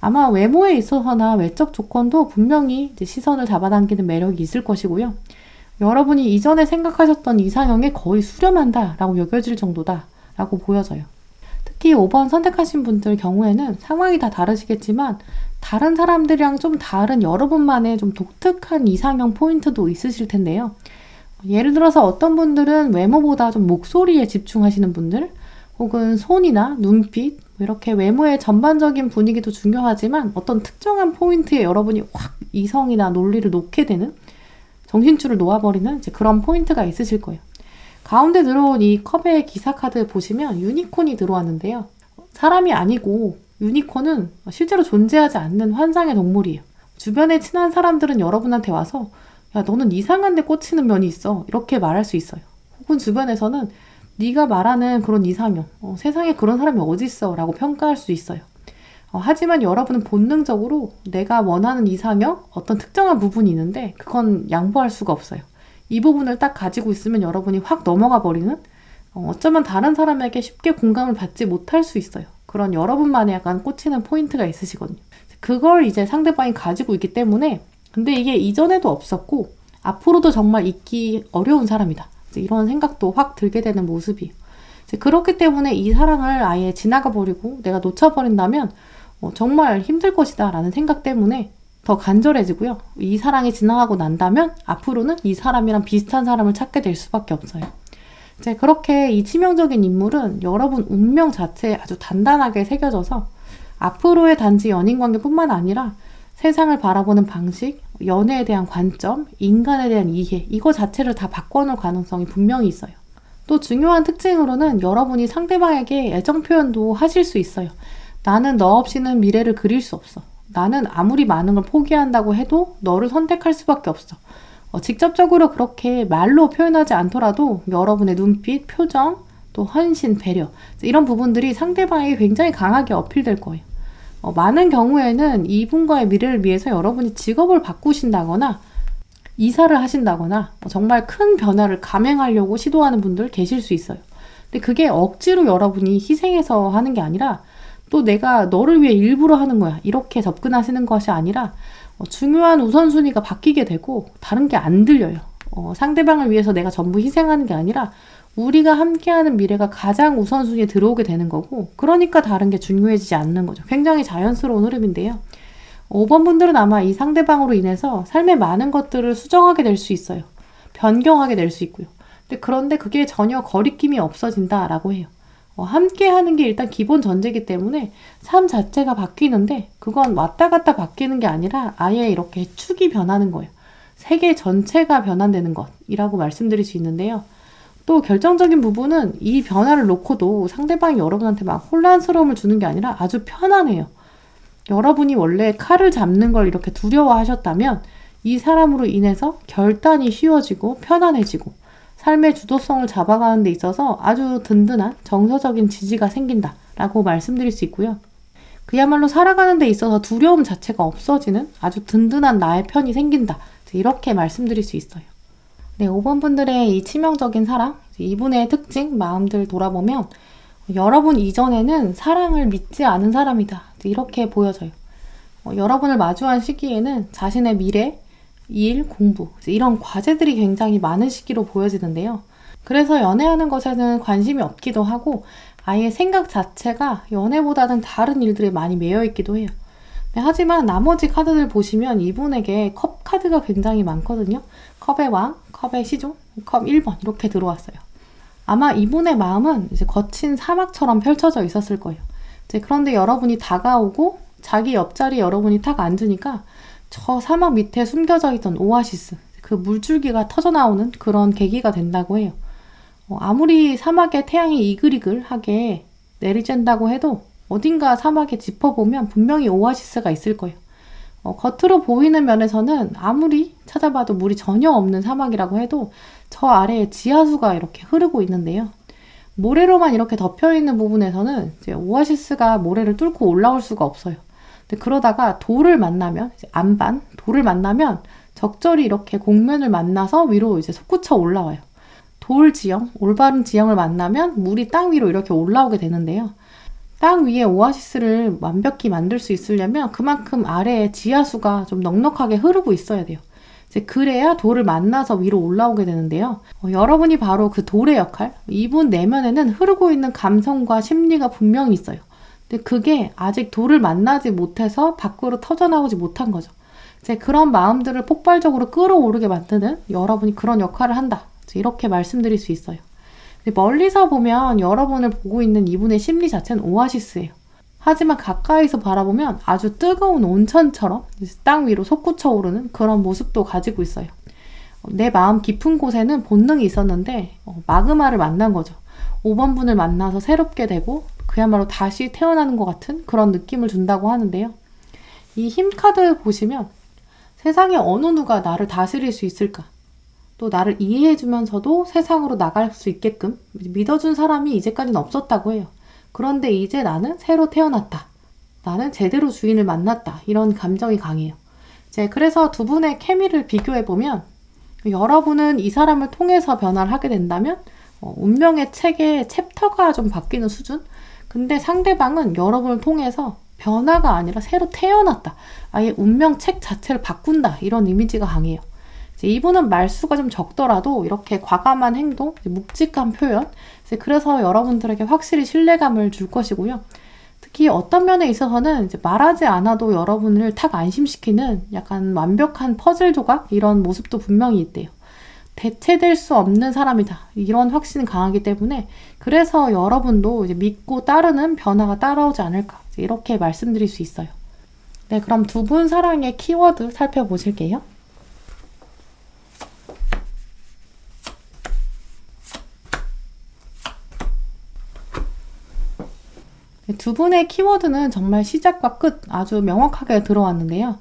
아마 외모에 있어서나 외적 조건도 분명히 이제 시선을 잡아당기는 매력이 있을 것이고요. 여러분이 이전에 생각하셨던 이상형에 거의 수렴한다 라고 여겨질 정도다 라고 보여져요. 특히 5번 선택하신 분들 경우에는 상황이 다 다르시겠지만 다른 사람들이랑 좀 다른 여러분만의 좀 독특한 이상형 포인트도 있으실 텐데요. 예를 들어서 어떤 분들은 외모보다 좀 목소리에 집중하시는 분들, 혹은 손이나 눈빛, 이렇게 외모의 전반적인 분위기도 중요하지만 어떤 특정한 포인트에 여러분이 확 이성이나 논리를 놓게 되는, 정신줄을 놓아버리는 이제 그런 포인트가 있으실 거예요. 가운데 들어온 이 컵의 기사 카드 보시면 유니콘이 들어왔는데요. 사람이 아니고 유니콘은 실제로 존재하지 않는 환상의 동물이에요. 주변에 친한 사람들은 여러분한테 와서 야, 너는 이상한 데 꽂히는 면이 있어. 이렇게 말할 수 있어요. 혹은 주변에서는 네가 말하는 그런 이상형, 세상에 그런 사람이 어딨어 라고 평가할 수 있어요. 하지만 여러분은 본능적으로 내가 원하는 이상형, 어떤 특정한 부분이 있는데 그건 양보할 수가 없어요. 이 부분을 딱 가지고 있으면 여러분이 확 넘어가 버리는, 어쩌면 다른 사람에게 쉽게 공감을 받지 못할 수 있어요. 그런 여러분만의 약간 꽂히는 포인트가 있으시거든요. 그걸 이제 상대방이 가지고 있기 때문에, 근데 이게 이전에도 없었고 앞으로도 정말 있기 어려운 사람이다, 이런 생각도 확 들게 되는 모습이에요. 그렇기 때문에 이 사랑을 아예 지나가 버리고 내가 놓쳐버린다면 정말 힘들 것이다 라는 생각 때문에 더 간절해지고요. 이 사랑이 지나가고 난다면 앞으로는 이 사람이랑 비슷한 사람을 찾게 될 수밖에 없어요. 이제 그렇게 이 치명적인 인물은 여러분 운명 자체에 아주 단단하게 새겨져서 앞으로의 단지 연인관계뿐만 아니라 세상을 바라보는 방식, 연애에 대한 관점, 인간에 대한 이해, 이거 자체를 다 바꿔놓을 가능성이 분명히 있어요. 또 중요한 특징으로는 여러분이 상대방에게 애정 표현도 하실 수 있어요. 나는 너 없이는 미래를 그릴 수 없어. 나는 아무리 많은 걸 포기한다고 해도 너를 선택할 수밖에 없어. 직접적으로 그렇게 말로 표현하지 않더라도 여러분의 눈빛, 표정, 또 헌신, 배려, 이런 부분들이 상대방에게 굉장히 강하게 어필될 거예요. 많은 경우에는 이분과의 미래를 위해서 여러분이 직업을 바꾸신다거나 이사를 하신다거나 정말 큰 변화를 감행하려고 시도하는 분들 계실 수 있어요. 근데 그게 억지로 여러분이 희생해서 하는 게 아니라 또 내가 너를 위해 일부러 하는 거야, 이렇게 접근하시는 것이 아니라 중요한 우선순위가 바뀌게 되고 다른 게 안 들려요. 상대방을 위해서 내가 전부 희생하는 게 아니라 우리가 함께하는 미래가 가장 우선순위에 들어오게 되는 거고, 그러니까 다른 게 중요해지지 않는 거죠. 굉장히 자연스러운 흐름인데요. 5번 분들은 아마 이 상대방으로 인해서 삶의 많은 것들을 수정하게 될 수 있어요. 변경하게 될 수 있고요. 그런데 그게 전혀 거리낌이 없어진다라고 해요. 함께 하는 게 일단 기본 전제이기 때문에 삶 자체가 바뀌는데 그건 왔다 갔다 바뀌는 게 아니라 아예 이렇게 축이 변하는 거예요. 세계 전체가 변환되는 것이라고 말씀드릴 수 있는데요. 또 결정적인 부분은 이 변화를 놓고도 상대방이 여러분한테 막 혼란스러움을 주는 게 아니라 아주 편안해요. 여러분이 원래 칼을 잡는 걸 이렇게 두려워하셨다면 이 사람으로 인해서 결단이 쉬워지고 편안해지고 삶의 주도성을 잡아가는 데 있어서 아주 든든한 정서적인 지지가 생긴다 라고 말씀드릴 수 있고요. 그야말로 살아가는 데 있어서 두려움 자체가 없어지는 아주 든든한 나의 편이 생긴다, 이렇게 말씀드릴 수 있어요. 네, 5번 분들의 이 치명적인 사랑, 이분의 특징, 마음들 돌아보면 여러분 이전에는 사랑을 믿지 않은 사람이다, 이렇게 보여져요. 여러분을 마주한 시기에는 자신의 미래, 일, 공부, 이런 과제들이 굉장히 많은 시기로 보여지는데요. 그래서 연애하는 것에는 관심이 없기도 하고 아예 생각 자체가 연애보다는 다른 일들에 많이 매여 있기도 해요. 네, 하지만 나머지 카드들 보시면 이분에게 컵 카드가 굉장히 많거든요. 컵의 왕, 컵의 시종, 컵 1번 이렇게 들어왔어요. 아마 이분의 마음은 이제 거친 사막처럼 펼쳐져 있었을 거예요. 그런데 여러분이 다가오고 자기 옆자리에 여러분이 탁 앉으니까 저 사막 밑에 숨겨져 있던 오아시스, 그 물줄기가 터져나오는 그런 계기가 된다고 해요. 아무리 사막에 태양이 이글이글하게 내리쬐다고 해도 어딘가 사막에 짚어보면 분명히 오아시스가 있을 거예요. 겉으로 보이는 면에서는 아무리 찾아봐도 물이 전혀 없는 사막이라고 해도 저 아래에 지하수가 이렇게 흐르고 있는데요. 모래로만 이렇게 덮여있는 부분에서는 이제 오아시스가 모래를 뚫고 올라올 수가 없어요. 근데 그러다가 돌을 만나면, 이제 안반, 돌을 만나면 적절히 이렇게 곡면을 만나서 위로 이제 솟구쳐 올라와요. 돌 지형, 올바른 지형을 만나면 물이 땅 위로 이렇게 올라오게 되는데요. 땅 위에 오아시스를 완벽히 만들 수 있으려면 그만큼 아래에 지하수가 좀 넉넉하게 흐르고 있어야 돼요. 이제 그래야 돌을 만나서 위로 올라오게 되는데요. 여러분이 바로 그 돌의 역할, 이분 내면에는 흐르고 있는 감성과 심리가 분명히 있어요. 근데 그게 아직 돌을 만나지 못해서 밖으로 터져나오지 못한 거죠. 이제 그런 마음들을 폭발적으로 끌어오르게 만드는 여러분이 그런 역할을 한다, 이렇게 말씀드릴 수 있어요. 멀리서 보면 여러분을 보고 있는 이분의 심리 자체는 오아시스예요. 하지만 가까이서 바라보면 아주 뜨거운 온천처럼 땅 위로 솟구쳐 오르는 그런 모습도 가지고 있어요. 내 마음 깊은 곳에는 본능이 있었는데 마그마를 만난 거죠. 5번 분을 만나서 새롭게 되고 그야말로 다시 태어나는 것 같은 그런 느낌을 준다고 하는데요. 이 힘 카드 보시면 세상에 어느 누가 나를 다스릴 수 있을까? 또 나를 이해해주면서도 세상으로 나갈 수 있게끔 믿어준 사람이 이제까지는 없었다고 해요. 그런데 이제 나는 새로 태어났다. 나는 제대로 주인을 만났다. 이런 감정이 강해요. 그래서 두 분의 케미를 비교해보면 여러분은 이 사람을 통해서 변화를 하게 된다면 운명의 책의 챕터가 좀 바뀌는 수준? 근데 상대방은 여러분을 통해서 변화가 아니라 새로 태어났다. 아예 운명 책 자체를 바꾼다. 이런 이미지가 강해요. 이분은 말수가 좀 적더라도 이렇게 과감한 행동, 묵직한 표현, 그래서 여러분들에게 확실히 신뢰감을 줄 것이고요. 특히 어떤 면에 있어서는 말하지 않아도 여러분을 탁 안심시키는 약간 완벽한 퍼즐 조각 이런 모습도 분명히 있대요. 대체될 수 없는 사람이다. 이런 확신이 강하기 때문에 그래서 여러분도 이제 믿고 따르는 변화가 따라오지 않을까 이렇게 말씀드릴 수 있어요. 네, 그럼 두 분 사랑의 키워드 살펴보실게요. 두 분의 키워드는 정말 시작과 끝 아주 명확하게 들어왔는데요.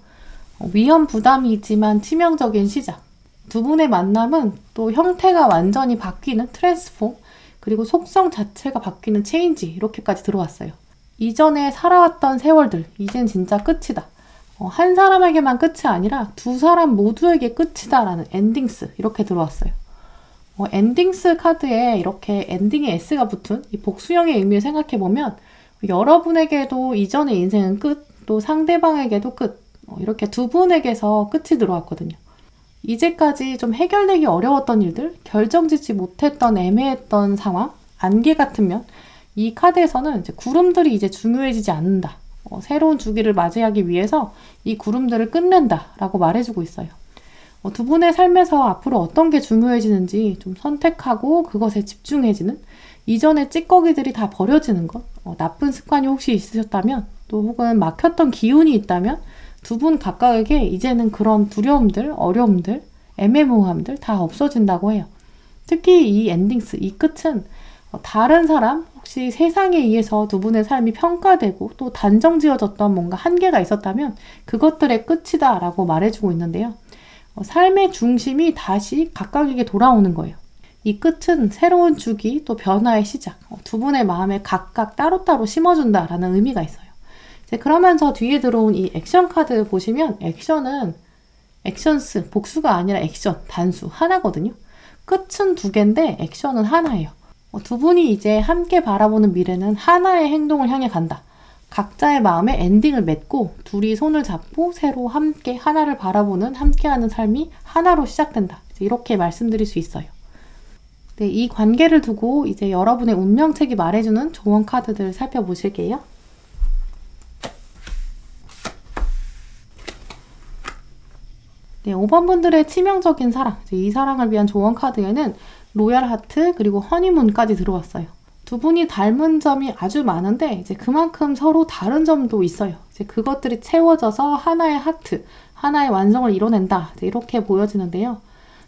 위험 부담이 있지만 치명적인 시작. 두 분의 만남은 또 형태가 완전히 바뀌는 트랜스폼, 그리고 속성 자체가 바뀌는 체인지 이렇게까지 들어왔어요. 이전에 살아왔던 세월들, 이젠 진짜 끝이다. 한 사람에게만 끝이 아니라 두 사람 모두에게 끝이다 라는 엔딩스 이렇게 들어왔어요. 엔딩스 카드에 이렇게 엔딩에 S가 붙은 이 복수형의 의미를 생각해보면 여러분에게도 이전의 인생은 끝, 또 상대방에게도 끝, 이렇게 두 분에게서 끝이 들어왔거든요. 이제까지 좀 해결되기 어려웠던 일들, 결정짓지 못했던 애매했던 상황, 안개 같은 면, 이 카드에서는 이제 구름들이 이제 중요해지지 않는다. 새로운 주기를 맞이하기 위해서 이 구름들을 끝낸다 라고 말해주고 있어요. 두 분의 삶에서 앞으로 어떤 게 중요해지는지 좀 선택하고 그것에 집중해지는 이전의 찌꺼기들이 다 버려지는 것, 나쁜 습관이 혹시 있으셨다면 또 혹은 막혔던 기운이 있다면 두 분 각각에게 이제는 그런 두려움들, 어려움들, 애매모호함들 다 없어진다고 해요. 특히 이 엔딩스, 이 끝은 다른 사람, 혹시 세상에 의해서 두 분의 삶이 평가되고 또 단정지어졌던 뭔가 한계가 있었다면 그것들의 끝이다 라고 말해주고 있는데요. 삶의 중심이 다시 각각에게 돌아오는 거예요. 이 끝은 새로운 주기 또 변화의 시작, 두 분의 마음에 각각 따로따로 심어준다라는 의미가 있어요. 그러면서 뒤에 들어온 이 액션 카드 보시면 액션은 액션스, 복수가 아니라 액션, 단수, 하나거든요. 끝은 두 개인데 액션은 하나예요. 두 분이 이제 함께 바라보는 미래는 하나의 행동을 향해 간다. 각자의 마음에 엔딩을 맺고 둘이 손을 잡고 새로 함께 하나를 바라보는 함께하는 삶이 하나로 시작된다. 이렇게 말씀드릴 수 있어요. 네, 이 관계를 두고 이제 여러분의 운명책이 말해주는 조언 카드들 살펴보실게요. 네, 5번 분들의 치명적인 사랑, 이 사랑을 위한 조언 카드에는 로얄 하트 그리고 허니문까지 들어왔어요. 두 분이 닮은 점이 아주 많은데 이제 그만큼 서로 다른 점도 있어요. 이제 그것들이 채워져서 하나의 하트, 하나의 완성을 이뤄낸다. 이렇게 보여지는데요.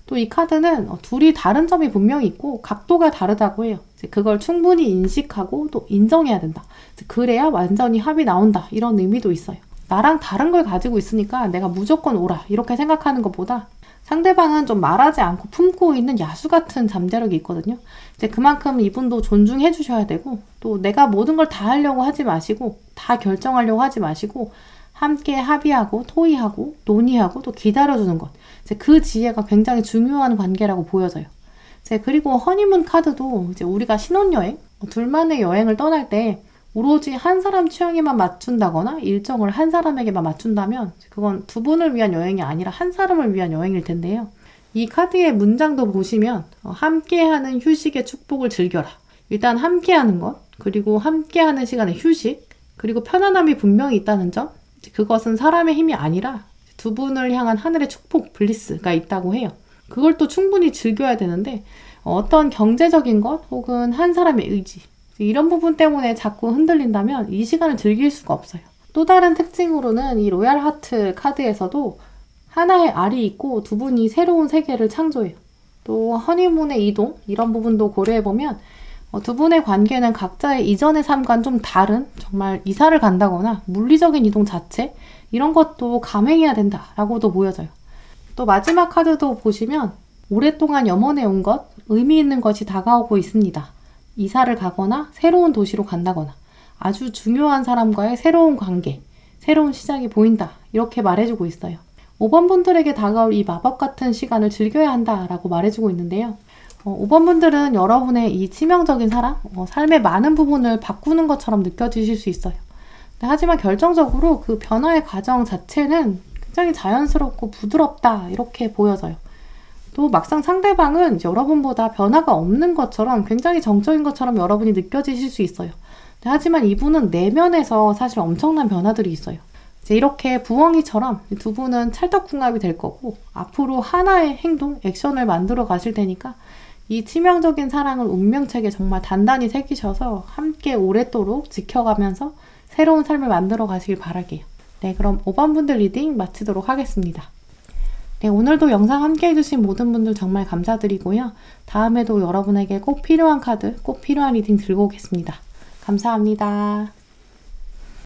또 이 카드는 둘이 다른 점이 분명히 있고 각도가 다르다고 해요. 이제 그걸 충분히 인식하고 또 인정해야 된다. 그래야 완전히 합이 나온다. 이런 의미도 있어요. 나랑 다른 걸 가지고 있으니까 내가 무조건 옳아. 이렇게 생각하는 것보다 상대방은 좀 말하지 않고 품고 있는 야수 같은 잠재력이 있거든요. 이제 그만큼 이분도 존중해 주셔야 되고 또 내가 모든 걸 다 하려고 하지 마시고 다 결정하려고 하지 마시고 함께 합의하고 토의하고 논의하고 또 기다려주는 것. 이제 그 지혜가 굉장히 중요한 관계라고 보여져요. 이제 그리고 허니문 카드도 이제 우리가 신혼여행, 둘만의 여행을 떠날 때 오로지 한 사람 취향에만 맞춘다거나 일정을 한 사람에게만 맞춘다면 그건 두 분을 위한 여행이 아니라 한 사람을 위한 여행일 텐데요. 이 카드의 문장도 보시면 함께하는 휴식의 축복을 즐겨라. 일단 함께하는 것, 그리고 함께하는 시간의 휴식, 그리고 편안함이 분명히 있다는 점, 그것은 사람의 힘이 아니라 두 분을 향한 하늘의 축복, 블리스가 있다고 해요. 그걸 또 충분히 즐겨야 되는데 어떤 경제적인 것 혹은 한 사람의 의지 이런 부분 때문에 자꾸 흔들린다면 이 시간을 즐길 수가 없어요. 또 다른 특징으로는 이 로얄 하트 카드에서도 하나의 알이 있고 두 분이 새로운 세계를 창조해요. 또 허니문의 이동 이런 부분도 고려해보면 두 분의 관계는 각자의 이전의 삶과는 좀 다른, 정말 이사를 간다거나 물리적인 이동 자체, 이런 것도 감행해야 된다라고도 보여져요. 또 마지막 카드도 보시면 오랫동안 염원해온 것, 의미 있는 것이 다가오고 있습니다. 이사를 가거나 새로운 도시로 간다거나 아주 중요한 사람과의 새로운 관계, 새로운 시작이 보인다, 이렇게 말해주고 있어요. 5번 분들에게 다가올 이 마법 같은 시간을 즐겨야 한다라고 말해주고 있는데요. 5번 분들은 여러분의 이 치명적인 사랑, 삶의 많은 부분을 바꾸는 것처럼 느껴지실 수 있어요. 하지만 결정적으로 그 변화의 과정 자체는 굉장히 자연스럽고 부드럽다, 이렇게 보여져요. 또 막상 상대방은 여러분보다 변화가 없는 것처럼, 굉장히 정적인 것처럼 여러분이 느껴지실 수 있어요. 하지만 이분은 내면에서 사실 엄청난 변화들이 있어요. 이제 이렇게 부엉이처럼 두 분은 찰떡궁합이 될 거고, 앞으로 하나의 행동, 액션을 만들어 가실 테니까 이 치명적인 사랑을 운명책에 정말 단단히 새기셔서 함께 오랫도록 지켜가면서 새로운 삶을 만들어 가시길 바랄게요. 네, 그럼 5번 분들 리딩 마치도록 하겠습니다. 네, 오늘도 영상 함께 해주신 모든 분들 정말 감사드리고요. 다음에도 여러분에게 꼭 필요한 카드, 꼭 필요한 리딩 들고 오겠습니다. 감사합니다.